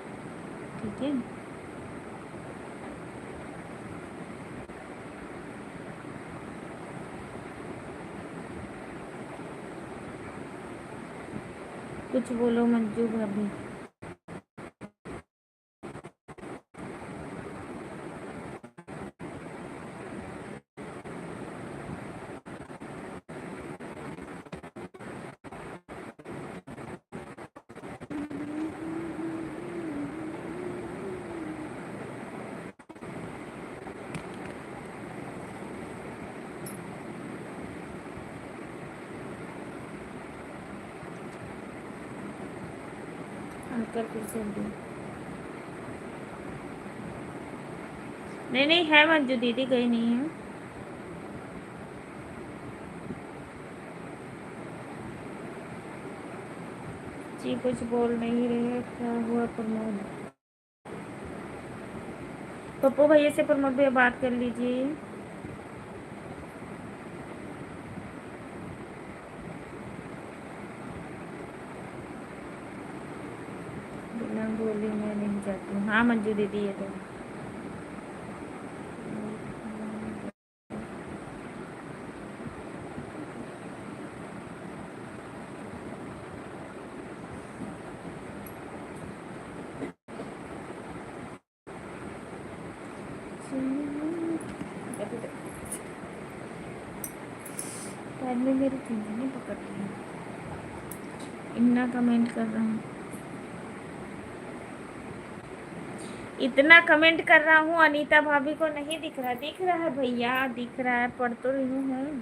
ठीक है। कुछ बोलो मंजू भाभी। अंकल फिर से दी। नहीं नहीं है मंजू दीदी, गई नहीं है। जी कुछ बोल नहीं रहे, क्या हुआ प्रमोद? पप्पू भैया से प्रमोद भैया बात कर लीजिए। बिना बोली मैं नहीं जाती हूँ। हाँ मंजू दीदी ये तो बाद में मेरी चीज़ें नहीं पकड़ रही हैं। इतना कमेंट कर रहा हूँ, इतना कमेंट कर रहा हूँ, अनीता भाभी को नहीं दिख रहा। दिख रहा है भैया, दिख रहा है, पढ़ तो रही हूँ।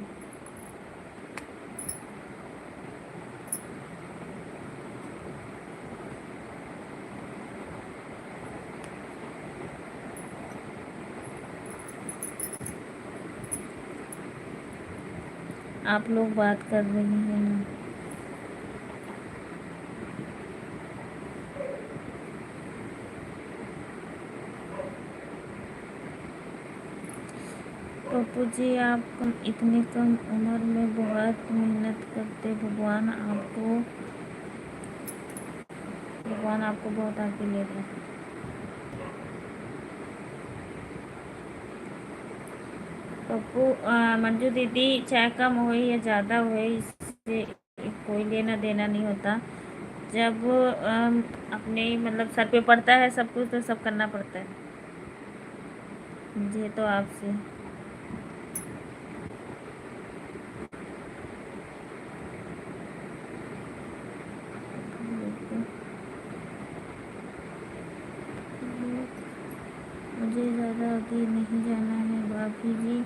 आप लोग बात कर रही हैं। पप्पू जी आप इतनी कम उम्र में बहुत मेहनत करते, भगवान आपको बहुत आगे ले जाए। पप्पू मंजू दीदी, चाहे कम हो या ज़्यादा हो, इससे कोई लेना देना नहीं होता। जब अपने मतलब सर पे पड़ता है सब कुछ, तो सब करना पड़ता है। मुझे तो आपसे मुझे ज़्यादा आगे नहीं जाना है भाभी जी।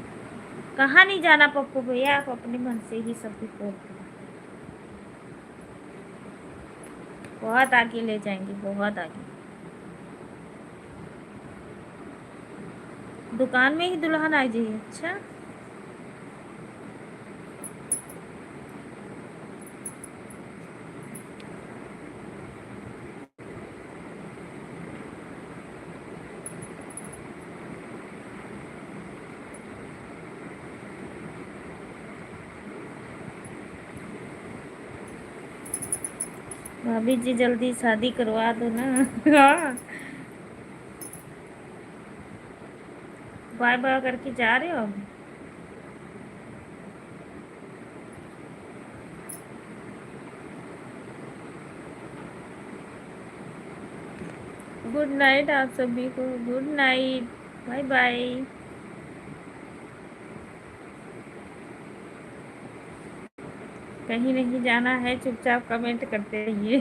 कहाँ नहीं जाना पप्पू भैया, आप अपने मन से ही सब कुछ बोलते हैं। बहुत आगे ले जाएंगे, बहुत आगे। दुकान में ही दुल्हन आ जाइए। अच्छा भाभी जी जल्दी शादी करवा दो ना। हाँ बाय बाय करके जा रहे हो अब? गुड नाइट आप सभी को, गुड नाइट, बाय बाय। कहीं नहीं जाना है, चुपचाप कमेंट करते रहिए।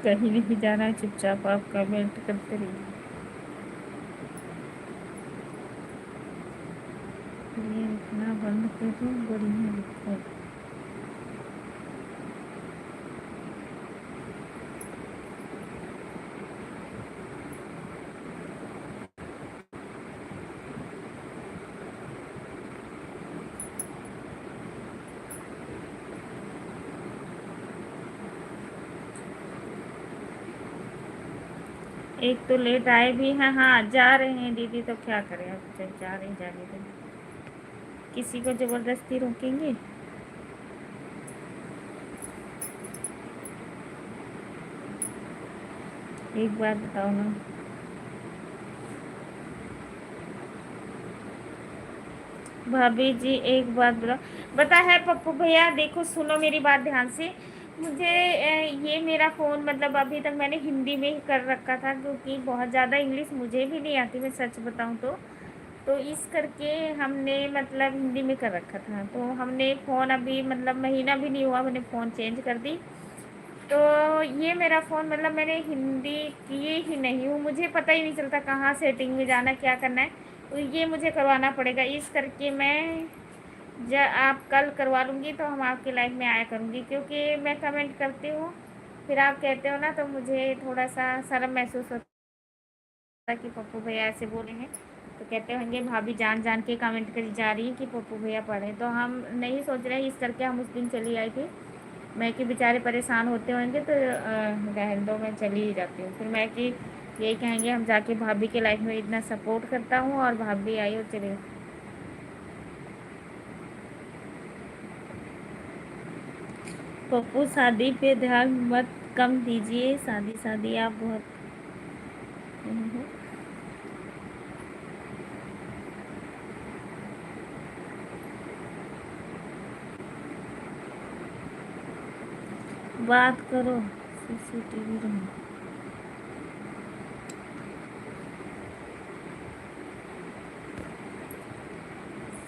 कहीं नहीं जाना है, चुपचाप आप कमेंट करते रहिए। ये इतना बंद करो, बढ़िया लिखो। एक तो लेट आए भी हैं। हाँ जा रहे हैं दीदी, तो क्या करें अब, जब जा रहे हैं जाने दें। किसी को ज़बरदस्ती रोकेंगे? एक बात बताओ ना। भाभी जी एक बात बता है पप्पू भैया, देखो सुनो मेरी बात ध्यान से। मुझे ये मेरा फ़ोन मतलब अभी तक मैंने हिंदी में ही कर रखा था, क्योंकि बहुत ज़्यादा इंग्लिश मुझे भी नहीं आती, मैं सच बताऊं तो इस करके हमने मतलब हिंदी में कर रखा था। तो हमने फ़ोन अभी मतलब महीना भी नहीं हुआ मैंने फ़ोन चेंज कर दी। तो ये मेरा फ़ोन मतलब मैंने हिंदी किए ही नहीं हूँ, मुझे पता ही नहीं चलता कहाँ सेटिंग में जाना क्या करना है। तो ये मुझे करवाना पड़ेगा, इस करके मैं जब आप कल करवा लूँगी तो हम आपकी लाइफ में आया करूँगी, क्योंकि मैं कमेंट करती हूँ फिर आप कहते हो ना, तो मुझे थोड़ा सा शर्म महसूस होता है कि पप्पू भैया ऐसे बोले हैं। तो कहते होंगे भाभी जान जान के कमेंट करी जा रही है कि पप्पू भैया पढ़े, तो हम नहीं सोच रहे इस करके हम उस दिन चली आई थी। मैं कि बेचारे परेशान होते होंगे तो रहने दो, मैं चली ही जाती हूँ। फिर मैं कि यही कहेंगे हम जाके भाभी के लाइफ में इतना सपोर्ट करता हूँ और भाभी आई और चले। पप्पू शादी पे ध्यान मत कम दीजिए, शादी शादी आप बहुत। बात करो सीसीटीवी रूम।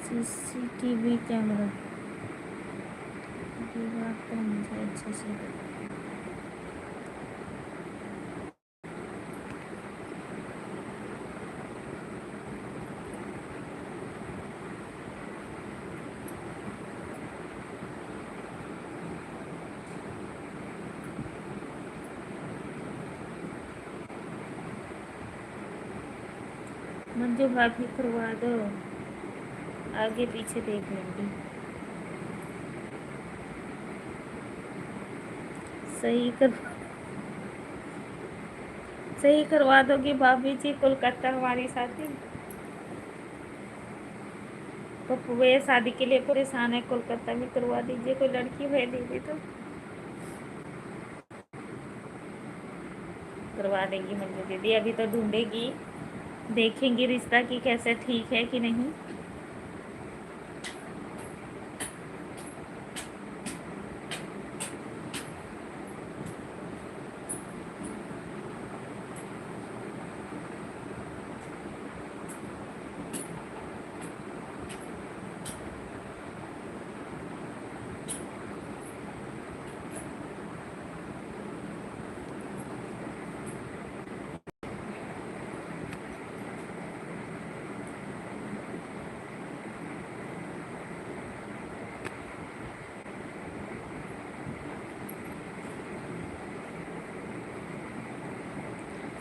सीसीटीवी कैमरा की बात तो मुझे अच्छे से। मंजू भाभी करवा दो, आगे पीछे देख लेंगे। सही कर सही करवा दोगी भाभी जी कोलकाता हमारी शादी। पप्पू भैया शादी के लिए परेशान है, कोलकाता में करवा दीजिए, कोई लड़की भेज दीजिए तो करवा देंगी मंजू दीदी। अभी तो ढूंढेगी, देखेंगी रिश्ता की कैसे ठीक है कि नहीं।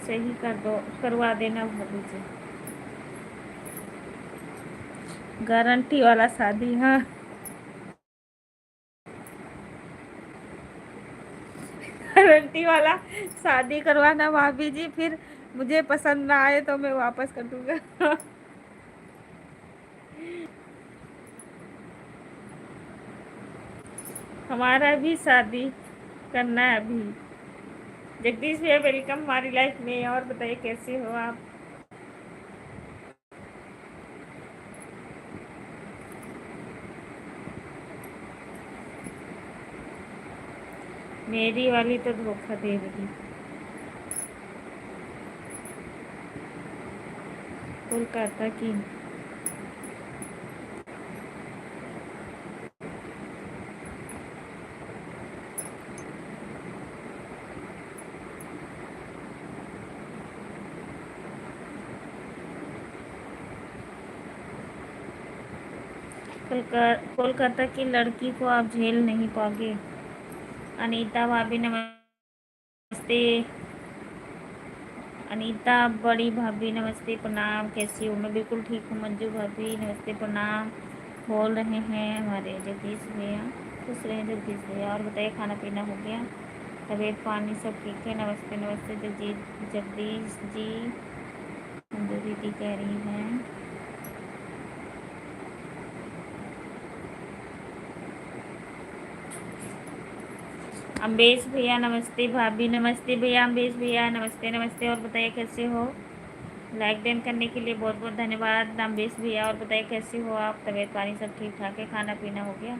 सही कर दो, करवा देना भाभी जी। गारंटी वाला शादी, हाँ गारंटी वाला शादी करवाना भाभी जी, फिर मुझे पसंद ना आए तो मैं वापस कर दूंगा। हमारा भी शादी करना है अभी। जगदीश भैया वेलकम हमारी लाइफ में। और बताइए कैसे हो आप। मेरी वाली तो धोखा दे रही। कोलकाता की कोलकाता की लड़की को आप झेल नहीं पाओगे। अनीता भाभी नमस्ते। अनीता बड़ी भाभी नमस्ते प्रणाम, कैसी हो। मैं बिल्कुल ठीक हूँ। मंजू भाभी नमस्ते प्रणाम बोल रहे हैं हमारे जगदीश भैया। खुश रहे जगदीश भैया। और बताइए खाना पीना हो गया, तबीयत पानी सब ठीक है। नमस्ते नमस्ते जगदीश जी। मंजू दीदी कह रही हैं अम्बेश भैया नमस्ते, भाभी नमस्ते, भैया अम्बेश भैया नमस्ते नमस्ते। और बताइए कैसे हो? लाइक डन करने के लिए बहुत बहुत धन्यवाद अम्बेश भैया। और बताइए कैसे हो आप? तबीयत पानी सब ठीक ठाक है? खाना पीना हो गया?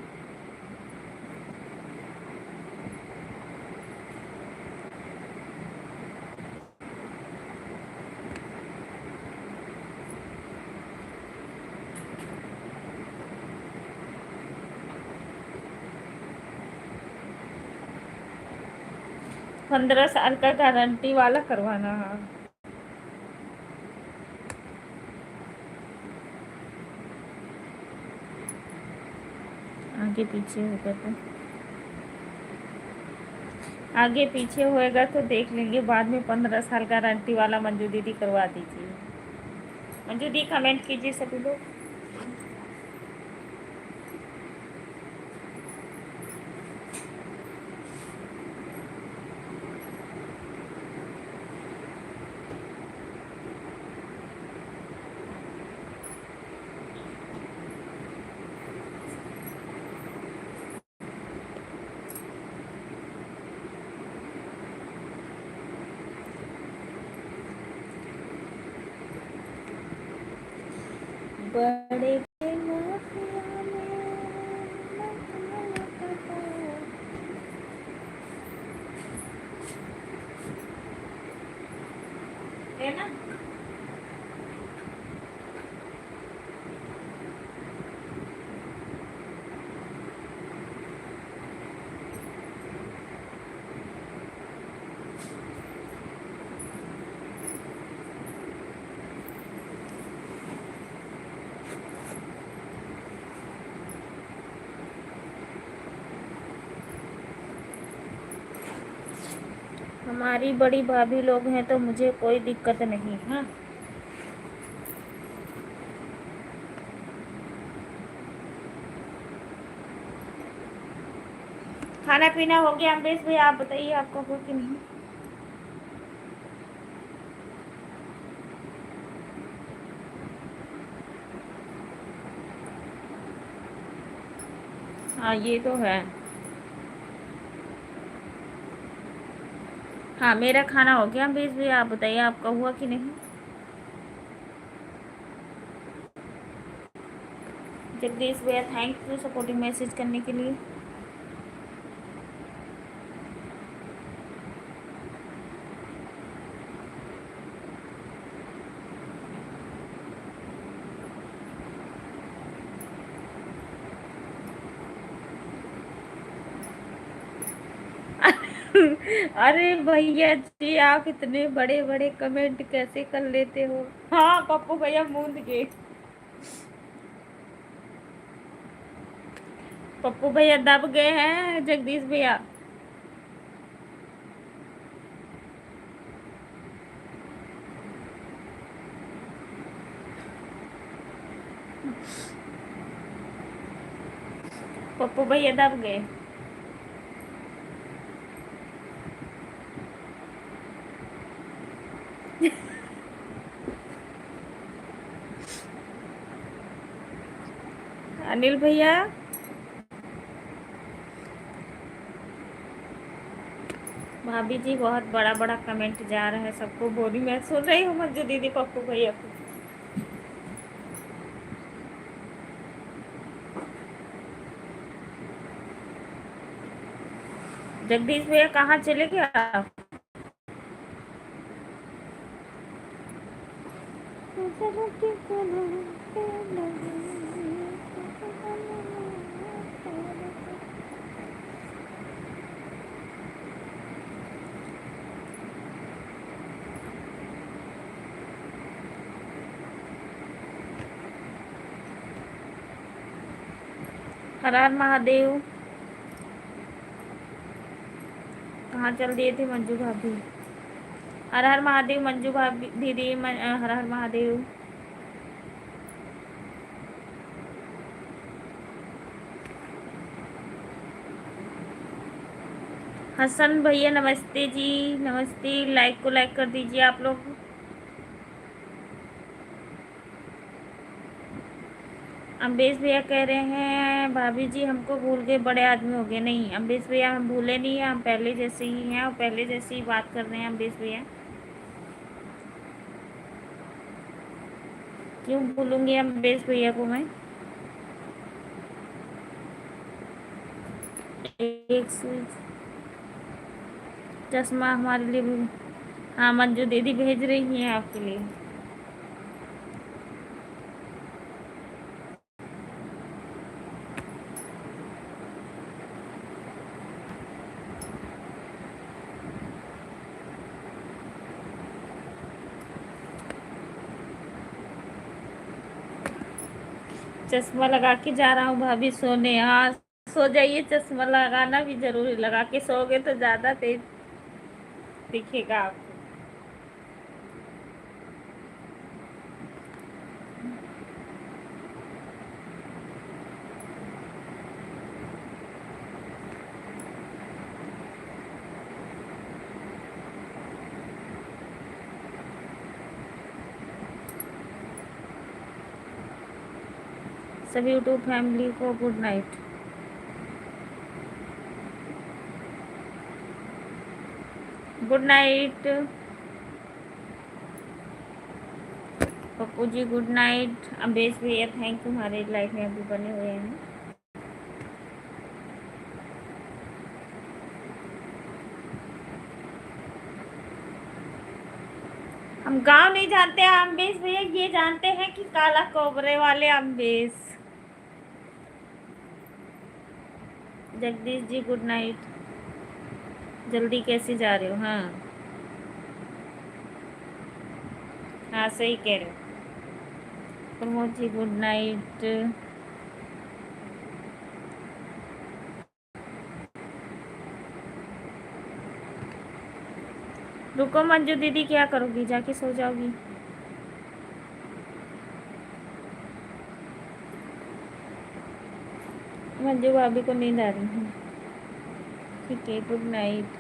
पंद्रह साल का गारंटी वाला करवाना है। आगे पीछे होगा तो आगे पीछे होएगा तो देख लेंगे बाद में। 15 साल गारंटी वाला मंजू दीदी करवा दीजिए। मंजू दी कमेंट कीजिए सभी लोग। बड़े के माफिया में है ना। हमारी बड़ी भाभी लोग हैं तो मुझे कोई दिक्कत नहीं है। खाना पीना हो गया अम्बेश भैया? आप बताइए आपका हो कि नहीं? हाँ ये तो है। हाँ मेरा खाना हो गया अम्बेश भैया। आप बताइए आपका हुआ कि नहीं? जगदीश भैया थैंक यू सपोर्टिंग मैसेज करने के लिए। अरे भैया जी आप इतने बड़े बड़े कमेंट कैसे कर लेते हो? हाँ पप्पू भैया मूंद गए। पप्पू भैया दब गए हैं जगदीश भैया। पप्पू भैया दब गए। अनिल भैया भाभी जी बहुत बड़ा बड़ा कमेंट जा रहा है सबको बोली। मैं सुन रही हूँ मंजू दीदी पप्पू भैया को। जगदीश भैया कहाँ चले गए आप? हर हर महादेव। कहाँ चल दिए थे मंजू भाभी? हर हर महादेव मंजू भाभी दीदी हर हर महादेव। हसन भैया नमस्ते जी नमस्ते। लाइक को लाइक कर दीजिए आप लोग। अम्बेश भैया कह रहे हैं भाभी जी हमको भूल गए, बड़े आदमी हो गए। नहीं अम्बेश भैया, हम भूले नहीं हैं, हम पहले जैसे ही हैं और पहले जैसे ही बात कर रहे हैं अम्बेश भैया। क्यों भूलूंगी अम्बेश भैया को मैं? एक चश्मा हमारे लिए भी। हाँ मंजू दीदी भेज रही हैं आपके लिए। चश्मा लगा के जा रहा हूँ भाभी सोने। हाँ सो जाइए, चश्मा लगाना भी जरूरी, लगा के सोओगे तो ज़्यादा तेज दिखेगा आपको। सभी यूट्यूब फैमिली को good night. Good night Pappu ji, good night. Ambesh भैया थैंक यू, हमारे लाइफ में अभी बने हुए हैं। हम गांव नहीं जानते हैं अम्बेश भैया, ये जानते हैं कि काला कोबरे वाले अम्बेश। Jagdish ji good night. जल्दी कैसे जा रहे हो? हाँ हाँ सही कह रहे हो। Pramod ji good night. रुको मंजू दीदी, क्या करोगी? जाके सो जाओगी? मंजू भाभी को नींद आ रही है। ठीक है, गुड नाइट।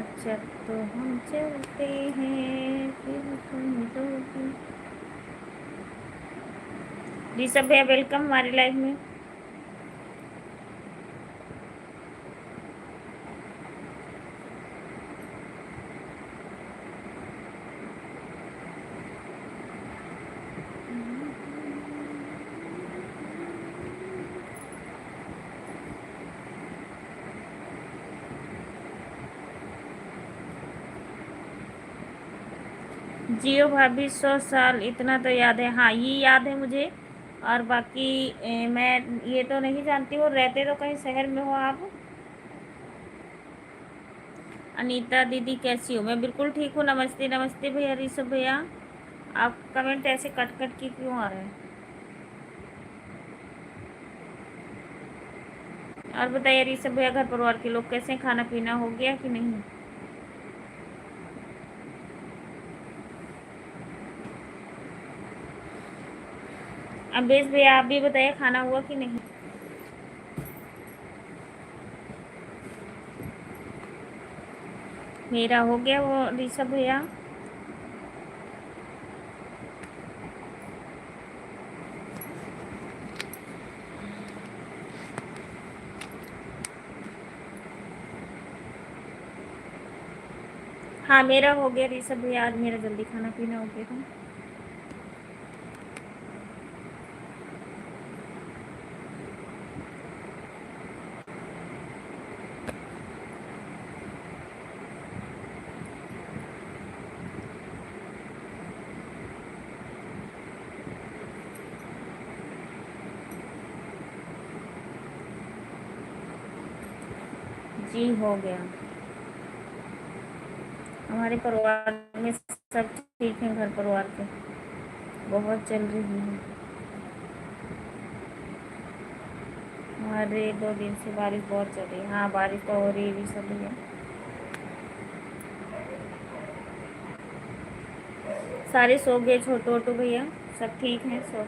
अच्छा तो हम चलते हैं फिर तुम दोगी। जी सब भैया वेलकम हमारी लाइफ में। जियो भाभी 100 साल, इतना तो याद है। हाँ ये याद है मुझे, और बाकी मैं ये तो नहीं जानती हूँ। रहते तो कहीं शहर में हो आप? अनीता दीदी कैसी हो? मैं बिल्कुल ठीक हूँ। नमस्ते नमस्ते भैया ऋषभ भैया। आप कमेंट ऐसे कट कट के क्यों आ रहे हैं? और बताइए ऋषभ भैया, घर परिवार के लोग कैसे हैं? खाना पीना हो गया कि नहीं? अम्बेश भैया आप भी बताइए, खाना हुआ कि नहीं? मेरा हो गया वो ऋषभ भैया। हाँ मेरा हो गया ऋषभ भैया, आज मेरा जल्दी खाना पीना हो गया था। जी हो गया। हमारे परिवार में सब ठीक है, घर परिवार के बहुत चल रही है। अरे 2 दिन से बारिश बहुत चल रही है। हाँ बारिश तो हो रही भी सब है। सारे सो गए, छोटू वोटू भैया सब ठीक हैं, सो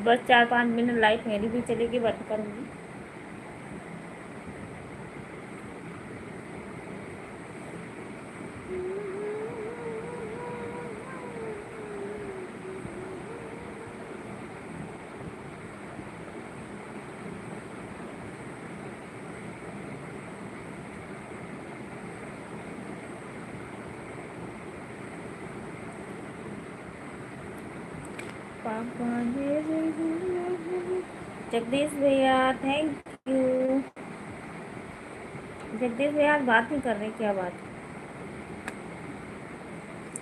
बस 4-5 मिनट लाइट मेरी भी चलेगी, बंद करूँगी। पापा जगदीश भैया थैंक यू। जगदीश भैया आज बात नहीं कर रहे, क्या बात?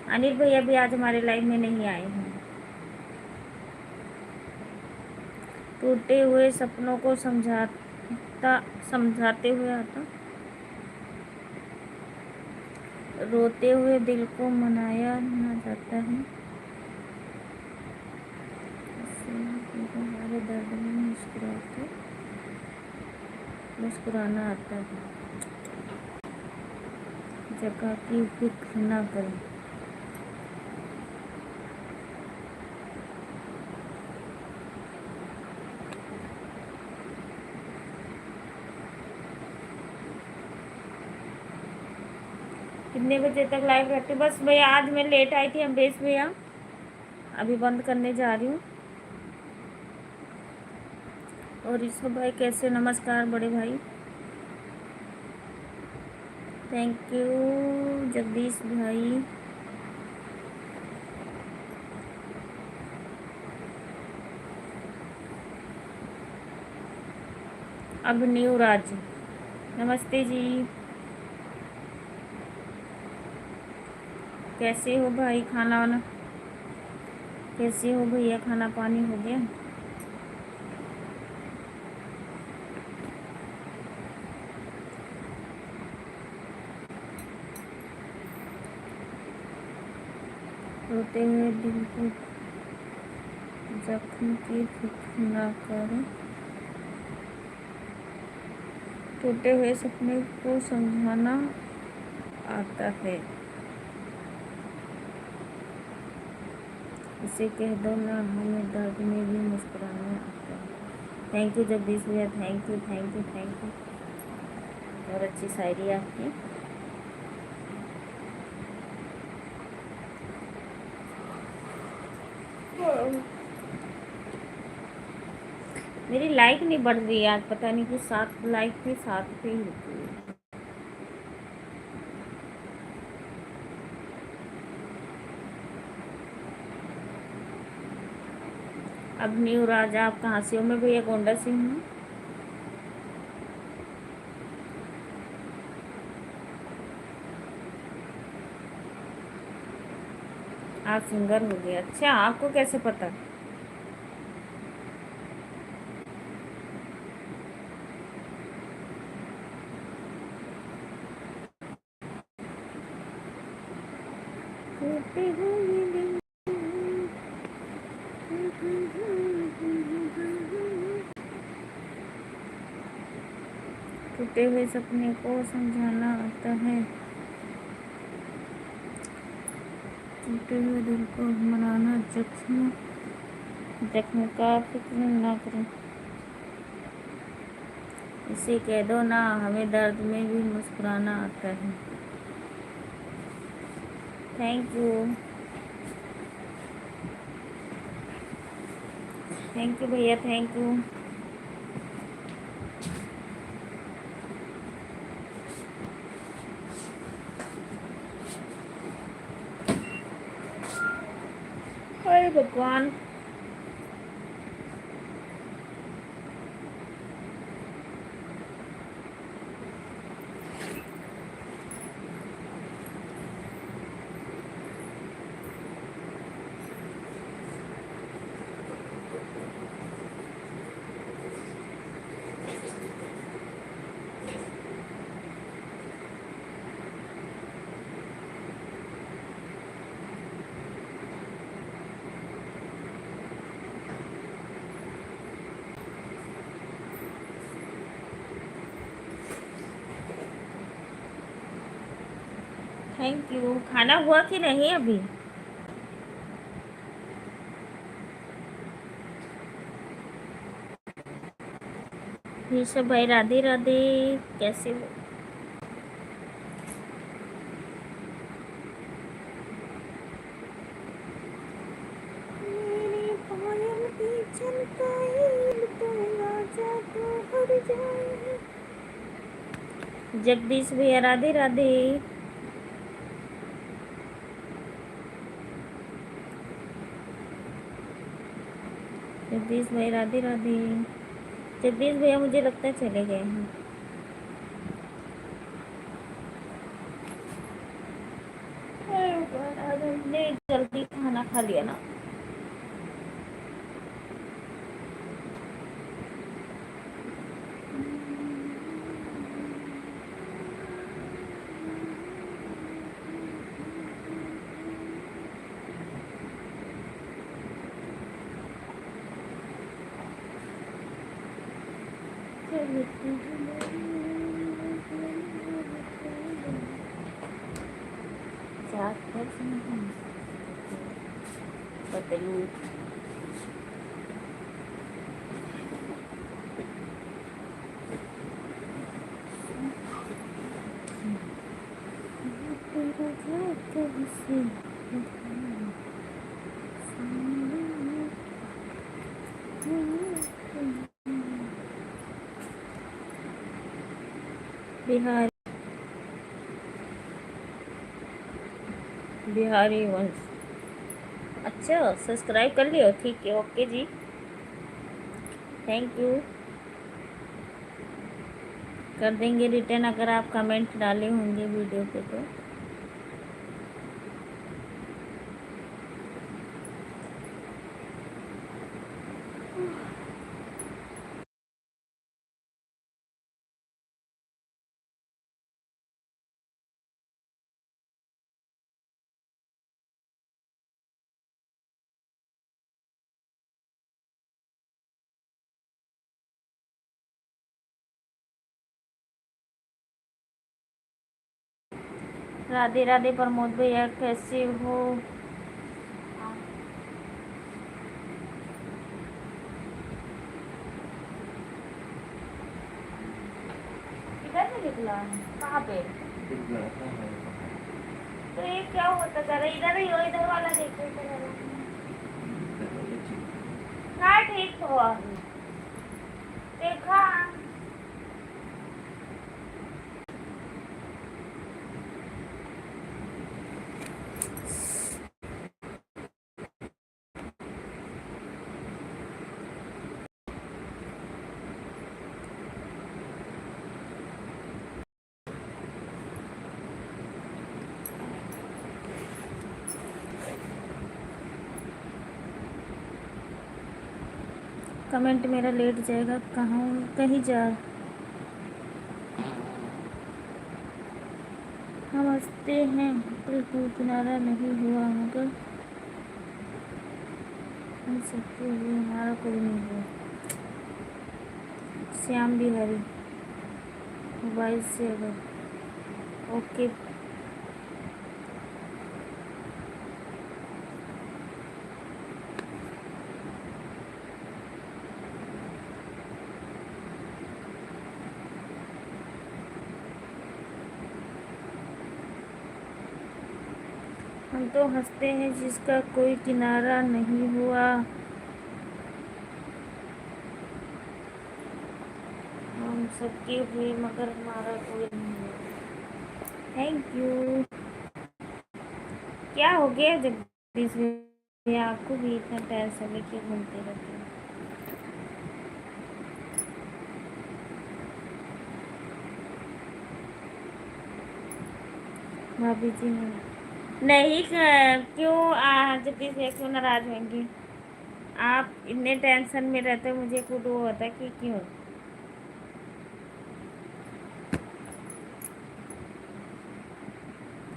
अनिल भैया भी आज हमारे लाइव में नहीं आए हैं। टूटे हुए सपनों को समझाते हुए आता, रोते हुए दिल को मनाया ना जाता है, हमारे दर्द में मुस्कुराना आता है। जगह की फिक्र ना करें। कितने बजे तक लाइव रहते? बस भैया आज मैं लेट आई थी अम्बेश भैया, अभी बंद करने जा रही हूँ। और ऋषभ भाई कैसे? नमस्कार बड़े भाई, थैंक यू जगदीश भाई। अब न्यू राज नमस्ते जी, कैसे हो भाई? खाना वाना कैसे हो भैया? खाना पानी हो गया? रोते हुए दिल को जख्म की फिक्र ना करो, टूटे हुए सपने को समझाना आता है, इसे कह दो ना हमें दर्द में भी मुस्कुराना आता है। थैंक यू जगदीश भैया, thank you thank you thank you. और अच्छी शायरी आपकी। मेरी लाइक नहीं बढ़ रही आज, पता नहीं कुछ। 7 लाइक थी, 7 पे ही रुकी है। अब न्यू राजा आप कहाँ से हो? मैं भैया गोंडा से हूँ। आप सिंगर हो गए? अच्छा, आपको कैसे पता? टूटे हुए दिल, टूटे हुए सपने को समझाना आता है, टूटे हुए दिल को मनाना, जख्म का फिक्र ना करें, इसे कह दो ना हमें दर्द में भी मुस्कुराना आता है। थैंक यू भैया, थैंक यू। अरे भगवान, थैंक यू। खाना हुआ कि नहीं अभी? ऋषभ भाई राधे राधे, कैसे हो? मेरे पायल की छनकाई तो राजा तो हर जाए। जगदीश भैया राधे राधे। जगदीश भाई राधे राधे। जगदीश भैया मुझे लगता है चले गए हैं। हमने जल्दी खाना खा लिया ना। बदलू बिहार बिहारी वंश। अच्छा, सब्सक्राइब कर लियो, ठीक है, ओके जी, थैंक यू। कर देंगे रिटर्न अगर आप कमेंट डाले होंगे वीडियो पे तो। राधे राधे प्रमोद भैया, कैसे हो? किधर से निकला है? कहाँ पे? तो ये क्या होता जा रहा है? इधर ही हो, इधर वाला देखो, इधर वाला। हाँ ठीक हुआ, देखा। कमेंट मेरा लेट जाएगा, कहाँ कहीं जा। हम हंसते हैं, बिल्कुल किनारा नहीं हुआ, मगर हम सबके हुए, हमारा कोई नहीं हुआ। श्याम बिहारी मोबाइल से अगर ओके। हम तो हंसते हैं जिसका कोई किनारा नहीं हुआ, हम सबके हुए मगर हमारा कोई नहीं हुआ। Thank you. क्या हो गया जगदीश भैया, आपको भी इतना टेंशन लेके घूमते रहते हैं? भाभी जी नहीं क्यों जगदीश भैया क्यों नाराज होंगी? आप इतने टेंशन में रहते, मुझे खुद वो होता कि क्यों।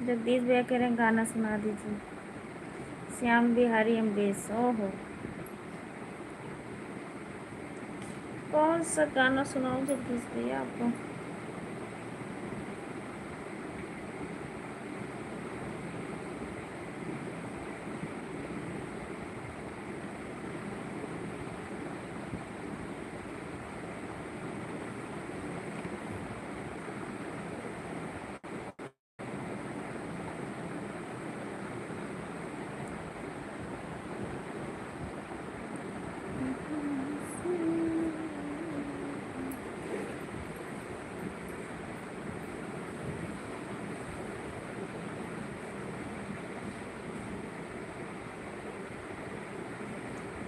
जगदीश भैया कह रहे हैं गाना सुना दीजिए। श्याम बिहारी अम्बेश, ओहो, कौन सा गाना सुनाऊं जगदीश भैया आपको?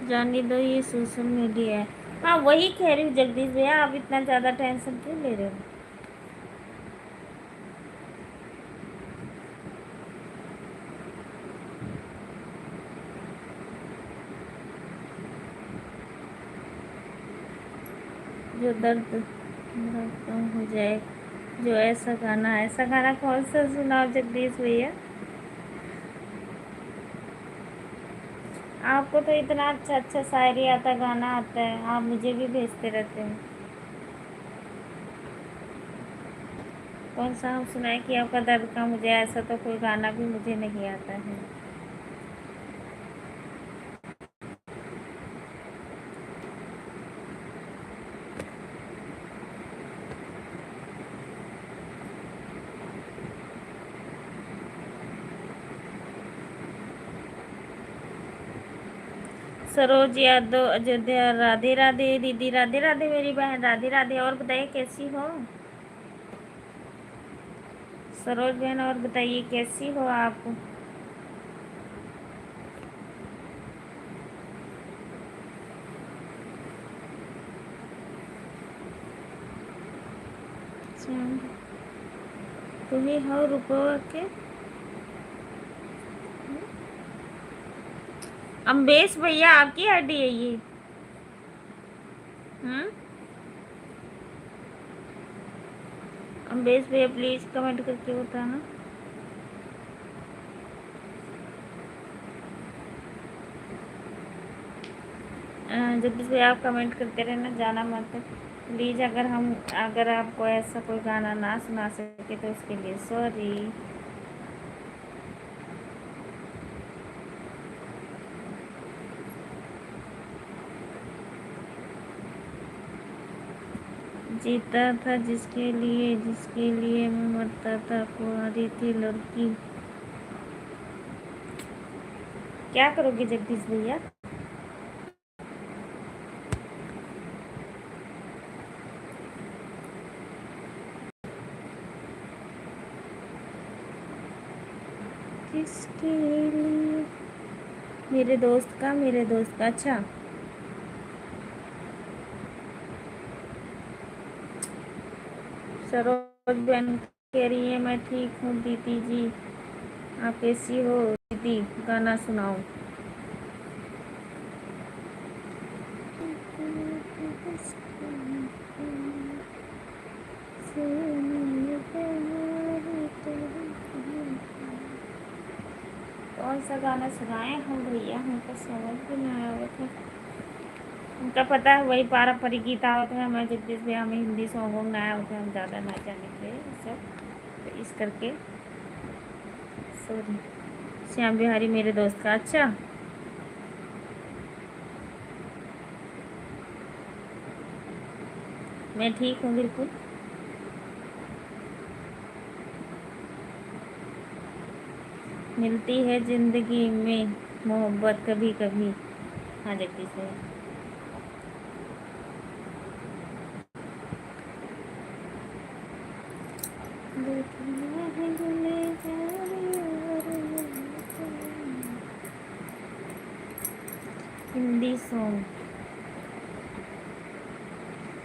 जाने दो, ये सोशल मीडिया है। हाँ वही कह रही हूँ जगदीश भैया, आप इतना ज़्यादा टेंशन क्यों ले रहे हो? जो दर्द मेरा कम हो जाए, जो ऐसा गाना, ऐसा गाना कौन सा सुनाओ जगदीश भैया? आपको तो इतना अच्छा अच्छा शायरी आता, गाना आता है, आप मुझे भी भेजते रहते हैं। कौन सा हम सुनाए कि आपका दर्द का? मुझे ऐसा तो कोई गाना भी मुझे नहीं आता है। सरोज यादव अयोध्या, राधे राधे दीदी, राधे राधे मेरी बहन, राधे राधे। और बताइए कैसी हो सरोज बहन? और बताइए कैसी हो आप? तुम्हें हो रुपवा के अम्बेश भैया, आपकी आईडी है ये? हम्म, अम्बेश भैया प्लीज कमेंट करके बताना। जगदीश भैया आप कमेंट करते रहना, जाना मत प्लीज। अगर आपको ऐसा कोई गाना ना सुना सके तो उसके लिए सॉरी। जीता था जिसके लिए मैं मरता था, कुंवारी थी लड़की। क्या करोगे जगदीश भैया? किसके लिए? मेरे दोस्त का अच्छा। सरोज बहन कह रही है मैं ठीक हूँ दीदी जी, आप कैसी हो दीदी? गाना सुनाओ। कौन सा गाना सुनाए हम भैया? हमको समझ भी नहीं आया था। उनका पता है वही पारंपरिक गीत आवत है, हमें जगदीश भैया हमें हिंदी सॉन्ग वॉन्ग ना आया होते, हम ज़्यादा ना जानेंगे सब, तो इस करके सॉरी। श्याम बिहारी मेरे दोस्त का अच्छा। मैं ठीक हूँ बिल्कुल। मिलती है जिंदगी में मोहब्बत कभी कभी। हाँ जगदीश भैया। हिंदी सॉन्ग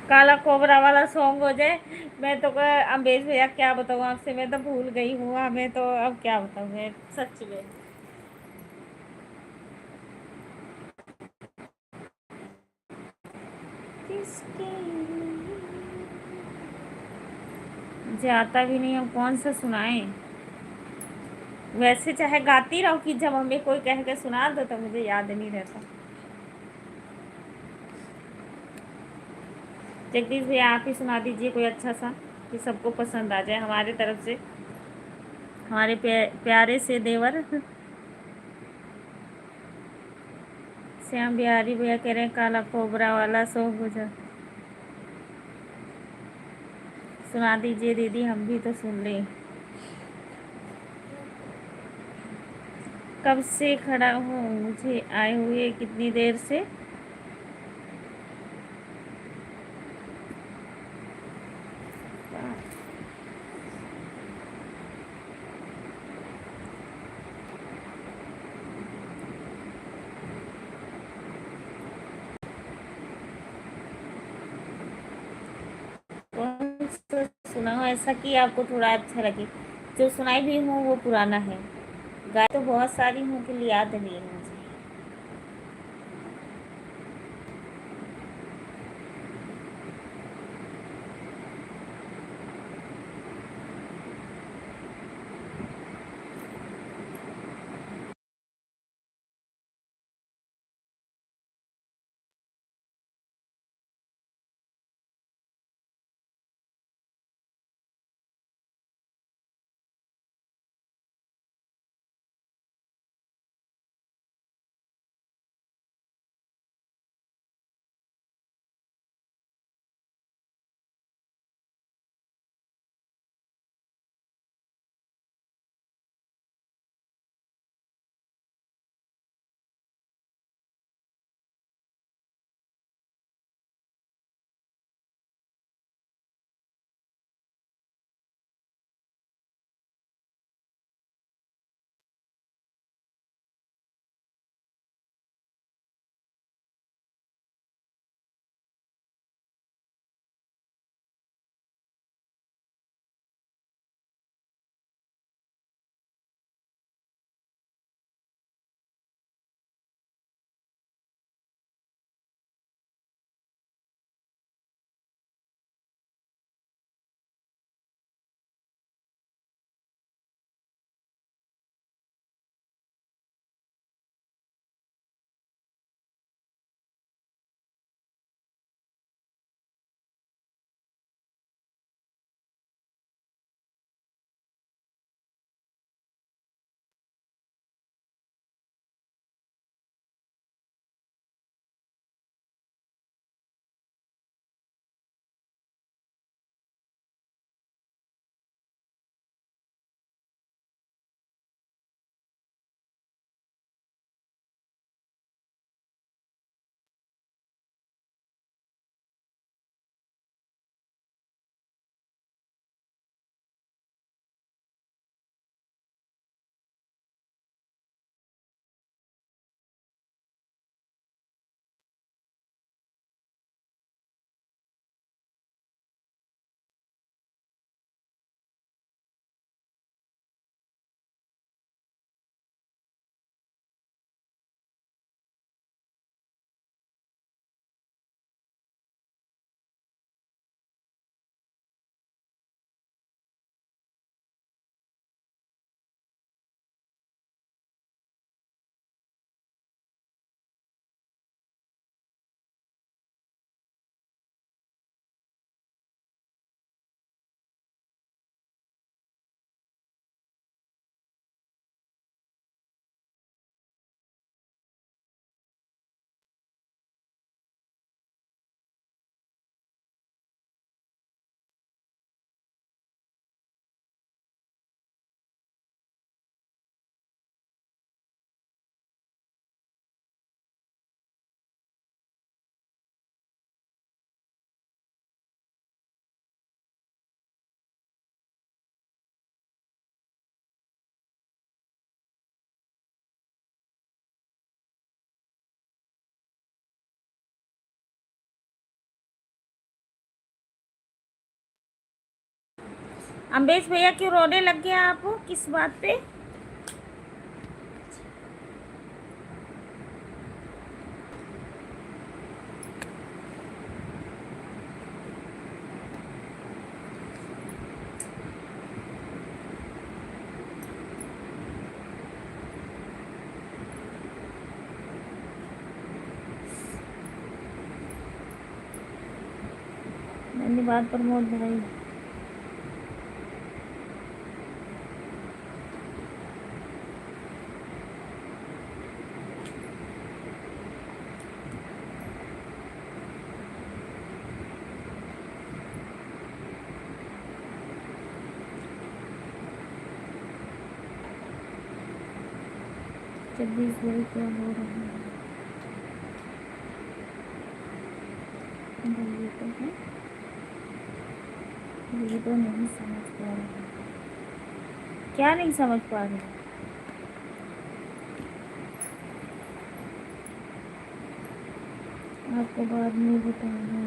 काला कोबरा वाला सॉन्ग हो जाए। मैं तो अम्बेश भैया क्या बताऊँ आपसे, मैं तो भूल गई हूँ, हमें तो अब क्या बताऊँ मैं सच में। किसके लिए? मुझे आता भी नहीं, हम कौन सा सुनाएं? वैसे चाहे गाती रहो कि जब हमें कोई कह के सुना दो तो मुझे याद नहीं रहता। जगदीश भैया आप ही सुना दीजिए कोई अच्छा सा, कि सबको पसंद आ जाए हमारे तरफ से, हमारे प्यारे से देवर। श्याम बिहारी भैया कह रहे हैं काला कोबरा वाला सॉन्ग हो जा, सुना दीजिए दीदी हम भी तो सुन लें। कब से खड़ा हूँ मुझे आए हुए कितनी देर से। तो सुनाओ ऐसा कि आपको थोड़ा अच्छा लगे। जो सुनाई भी हूँ वो पुराना है, गाय तो बहुत सारी हूँ कि याद नहीं है मुझे। अम्बेश भैया क्यों रोने लग गया आप, किस बात पे? धन्यवाद प्रमोद भाई। जगदीश भाई क्या हो रहा है? ये तो है, ये तो नहीं समझ पा रही। क्या नहीं समझ पा रही? आपको बाद में बताऊंगा।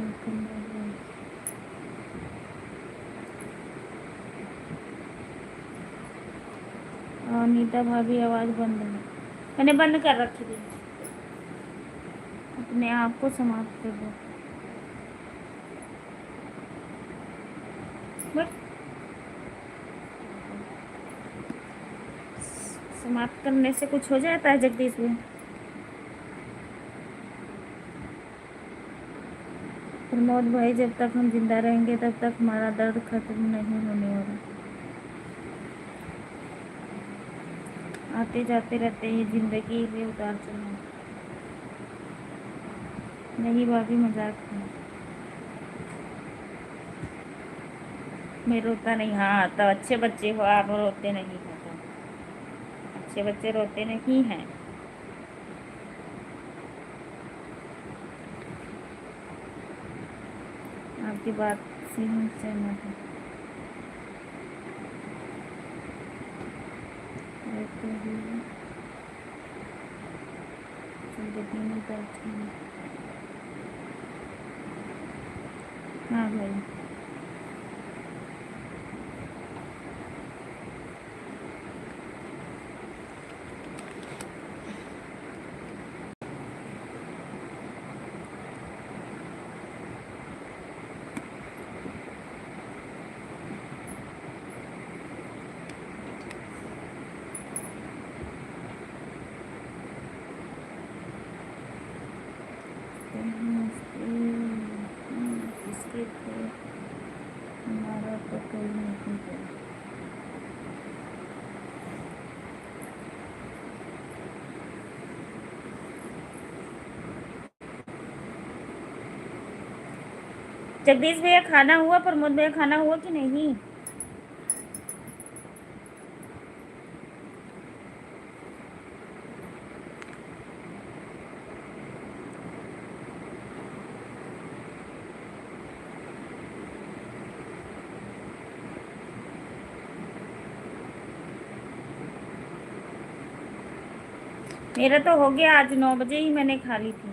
अनीता भाभी आवाज़ बंद है। मैंने बंद कर रखी थी। अपने आप को समाप्त कर दो। बस समाप्त करने से कुछ हो जाता है जगदीश भाई? प्रमोद भाई, जब तक हम जिंदा रहेंगे तब तक हमारा दर्द खत्म नहीं होने वाला। आते जाते रहते हैं, जिंदगी में उतार चढ़ाव। नहीं भाभी, मजाक है। मैं रोता नहीं। हाँ तो अच्छे बच्चे हो आप, रोते नहीं हो तो। अच्छे बच्चे रोते नहीं हैं। आपकी बात से हम सहमत हैं। रहते हुए जिंदगी में दर्द है। हाँ भाई। किसके थे हमारा तो कोई नहीं है। जगदीश भैया खाना हुआ? प्रमोद भैया खाना हुआ कि नहीं? मेरा तो हो गया, आज 9 बजे ही मैंने खा ली थी।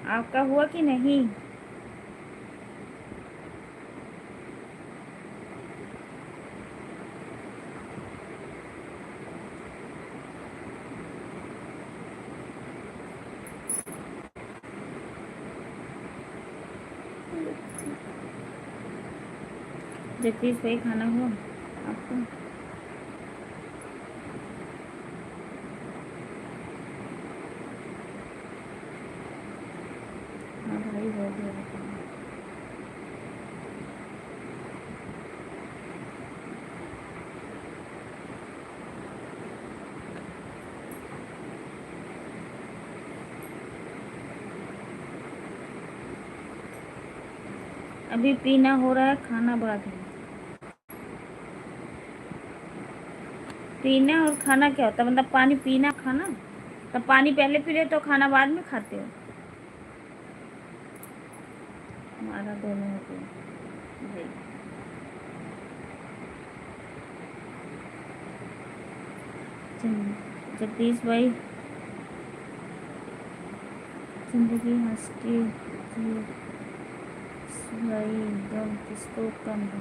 आपका हुआ कि नहीं? जगदीश भाई खाना हुआ आपको? हाँ भाई हो गया। अभी पीना हो रहा है, खाना बाद में। पीना और खाना क्या होता है? मतलब पानी पीना खाना? तब पानी पहले पी ले तो खाना बाद में खाते हो? हमारा दोनों हो गया। जगदीश भाई, जिंदगी हंस के जियो भाई, दम किसको कम है?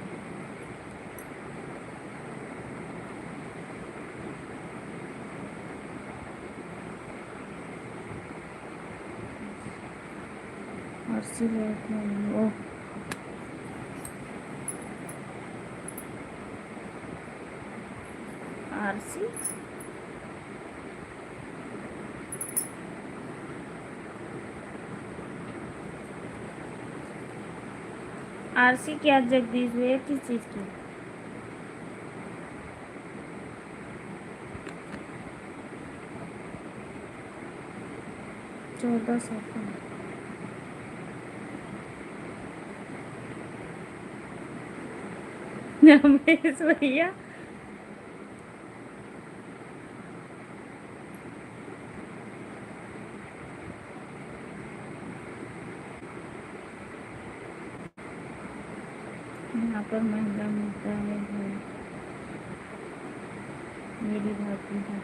आरसी ओ आरसी आरसी क्या जगदीश भैया, किस चीज की? चौदह सौ रमेश भैया, यहाँ पर महंगा मिलता है भाई, मेरी भाभी है।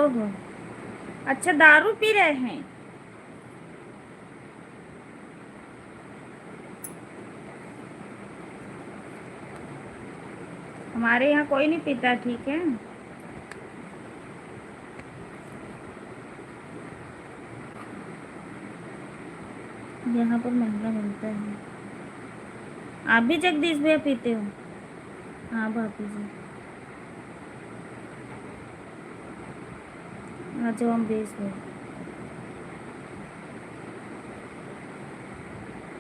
ओहो, अच्छा दारू पी रहे हैं। हमारे यहाँ कोई नहीं पीता, ठीक है। यहाँ पर महंगा मिलता है। आप भी जगदीश भैया पीते हो? हाँ भाभी जी, हाँ जो हम बेच रहे।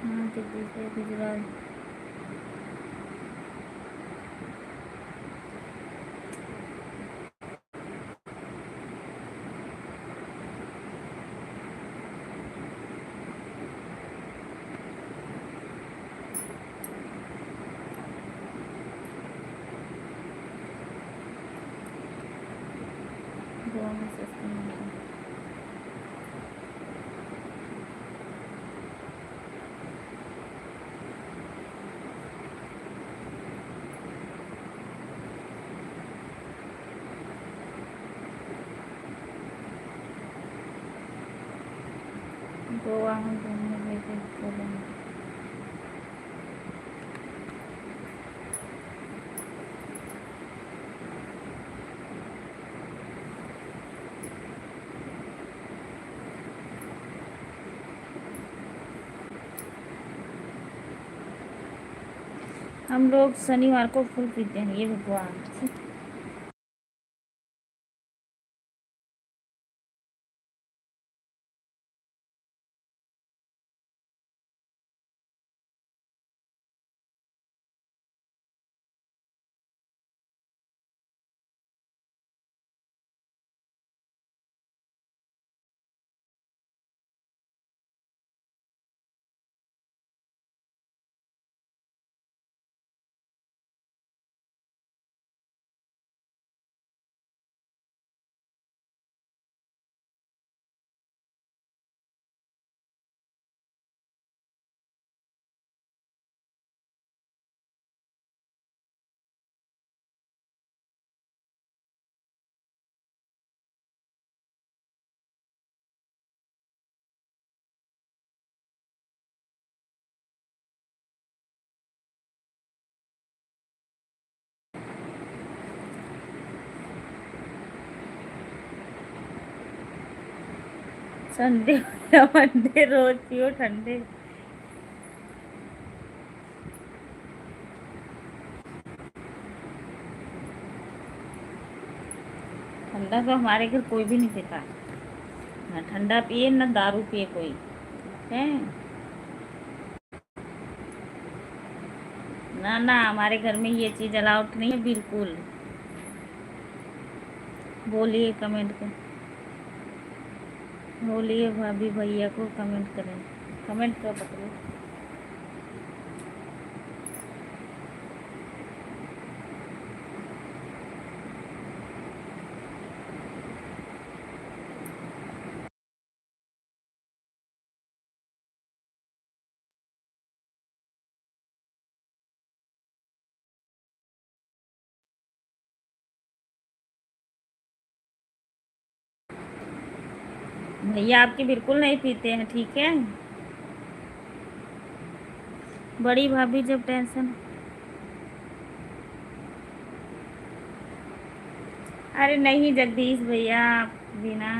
हाँ जगदीश भैया गुजरात। गोवा में सस्ता मिलता है। गोवा में घूमने गए थे बोला। हम लोग शनिवार को फुल पीते हैं, ये भगवान। संडे या मंडे रोज पियो ठंडे। ठंडा तो हमारे घर कोई भी नहीं पीता, ना ठंडा पिए ना दारू पिए कोई है। ना ना, हमारे घर में ये चीज़ अलाउड नहीं है बिल्कुल। बोलिए कमेंट कर, बोलिए भाभी भैया को कमेंट करें, कमेंट कर पकड़ो। भैया आपकी बिल्कुल नहीं पीते हैं, ठीक है। बड़ी भाभी जब टेंशन, अरे नहीं जगदीश भैया, आप बिना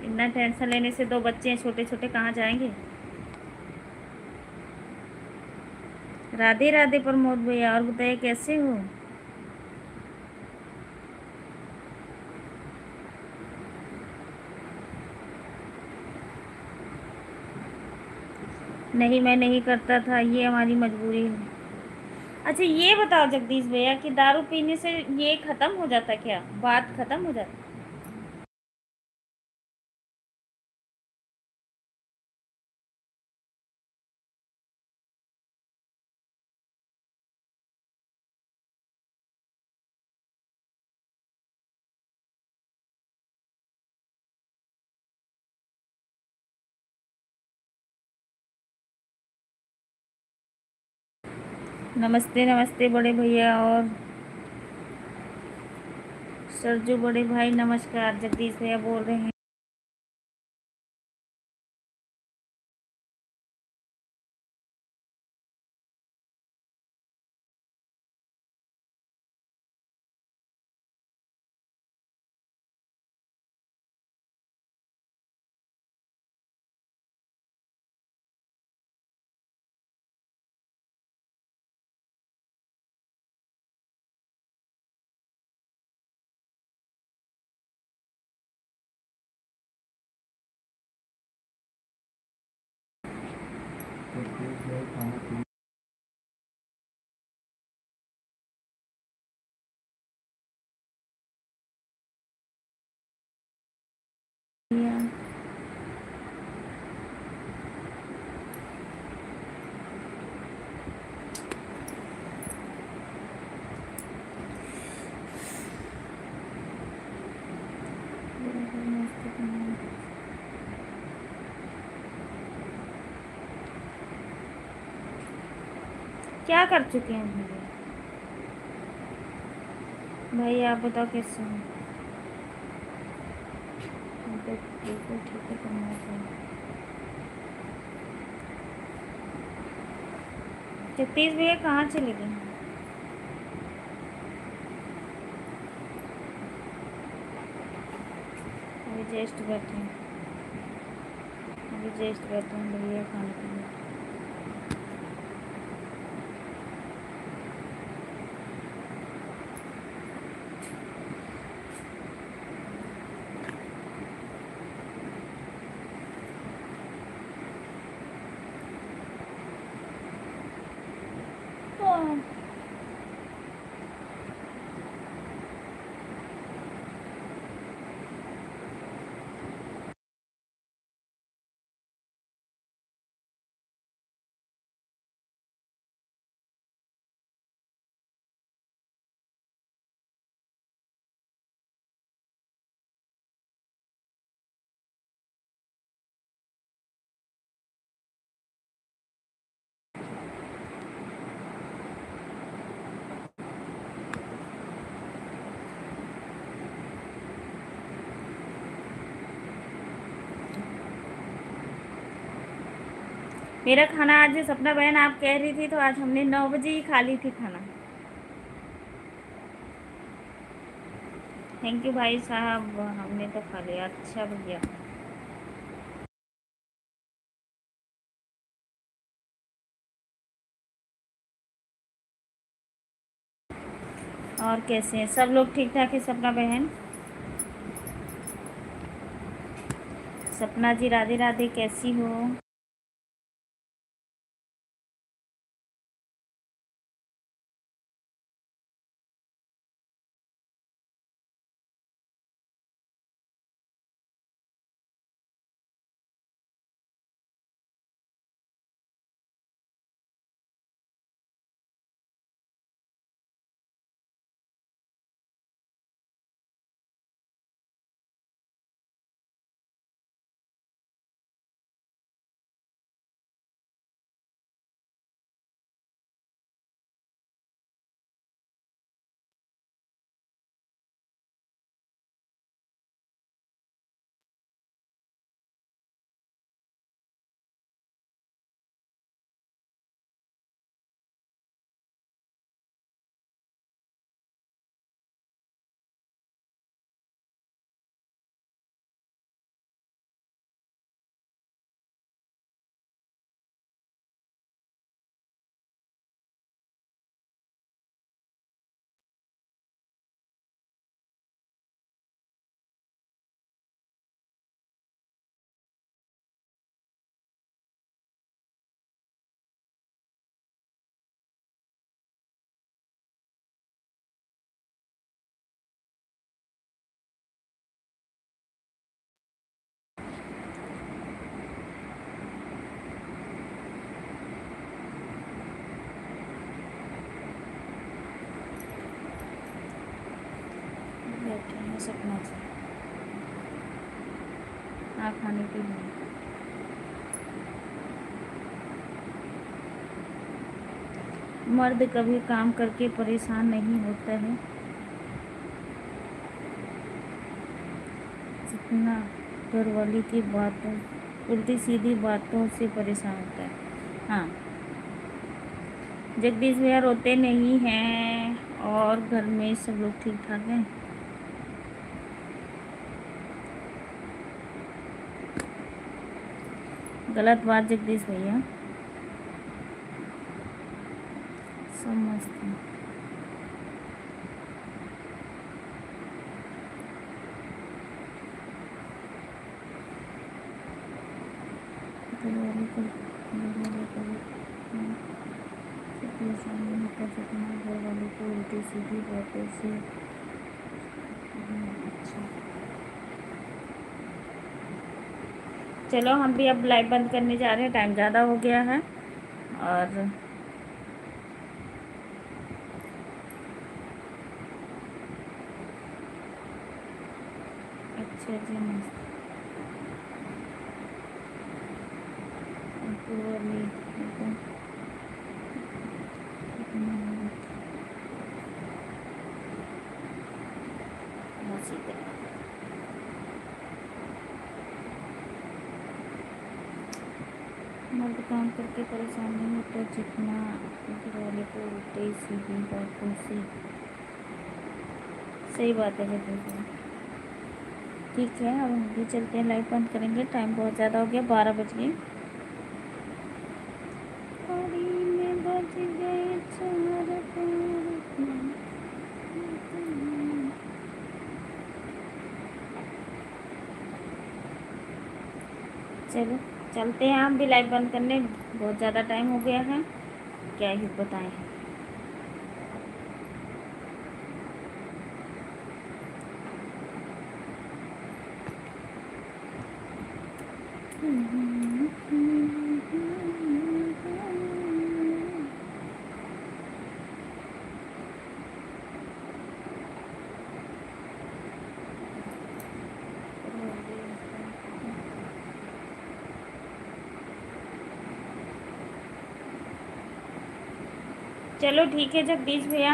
इतना टेंशन लेने से, दो बच्चे हैं छोटे छोटे, कहाँ जाएंगे। राधे राधे प्रमोद भैया, और बताइए कैसे हो। नहीं मैं नहीं करता था, ये हमारी मजबूरी है। अच्छा ये बताओ जगदीश भैया कि दारू पीने से ये खत्म हो जाता क्या, बात खत्म हो जाती। नमस्ते नमस्ते बड़े भैया, और सरजू बड़े भाई नमस्कार, जगदीश भैया बोल रहे हैं। क्या कर चुके हैं भैया? भाई आप बताओ कैसे हो? बिल्कुल ठीक है, करना चाहिए। जगदीश भैया कहाँ चले गए? अभी जस्ट बैठे हैं, भैया खाने के लिए। मेरा खाना आज सपना बहन आप कह रही थी तो आज हमने 9 बजे ही खा ली थी खाना। थैंक यू भाई साहब, हमने तो खा लिया। अच्छा भैया, और कैसे हैं सब लोग? ठीक ठाक है सपना बहन? सपना जी राधे राधे, कैसी हो? बैठे हैं सपना जी, हाँ खाने के लिए। मर्द कभी काम करके परेशान नहीं होता है। ना घर वाली की बातों, उल्टी सीधी बातों से परेशान होता है। हाँ, जगदीश भैया रोते नहीं हैं और घर में सब लोग ठीक ठाक हैं। गलत बात जगदीश भैया, समझते हैं। घरवाले को हाँ, सब परेशानी होता जितना घर वालों को उल्टी सीधी बातों से। अच्छा, चलो हम भी अब लाइव बंद करने जा रहे हैं, टाइम ज़्यादा हो गया है। और अच्छा जी, मस्त। पूर्वी एकदम मौसी का मर्द काम करके परेशान नहीं होता जितना घर वाले को उल्टे सीधी बातों से। सही बात है जगदीश। ठीक है, अब हम भी चलते हैं, लाइव बंद करेंगे, टाइम बहुत ज़्यादा हो गया, 12 बज गए। घड़ी में बज गए 4 चलो चलते हैं, हम भी लाइव बंद करने, बहुत ज़्यादा टाइम हो गया है, क्या ही बताएं। चलो ठीक है जगदीश भैया,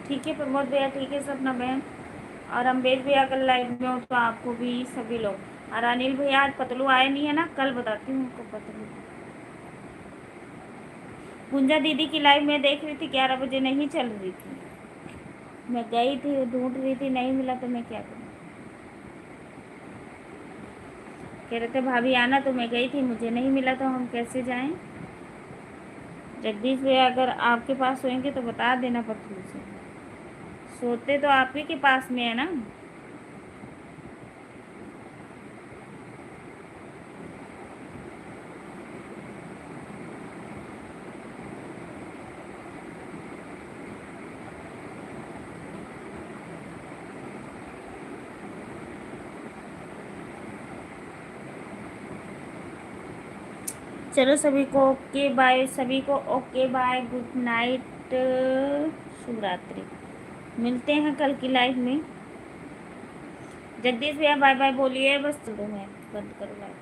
ठीक है प्रमोद भैया, ठीक है सपना बहन, और अम्बेश भैया कल लाइव में हो तो आपको भी सभी लोग। और अनिल भैया आज पतलू आए नहीं है ना, कल बताती हूँ उनको पतलू। गुंजा दीदी की लाइव में देख रही थी, 11 बजे नहीं चल रही थी, मैं गई थी ढूंढ रही थी, नहीं मिला तो मैं क्या करूँ। कह रहे थे भाभी आना, तो मैं गई थी, मुझे नहीं मिला तो हम कैसे जाएं। जगदीश भैया अगर आपके पास सोएंगे तो बता देना पतलू से, सोते तो आप ही के पास में है ना। चलो सभी को ओके बाय, सभी को ओके बाय, गुड नाइट, शुभ रात्रि। मिलते हैं कल की लाइव में। जगदीश भैया बाय बाय बोलिए, बस चलो मैं बंद करूँ लाइव।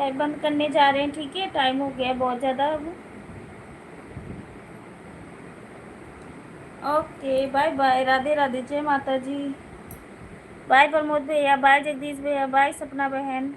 लाइट बंद करने जा रहे हैं, ठीक है, टाइम हो गया बहुत ज़्यादा अब। Okay, bye bye, Radhe Radhe, जय माता जी। बाय प्रमोद भैया, बाय जगदीश भैया, बाय सपना बहन।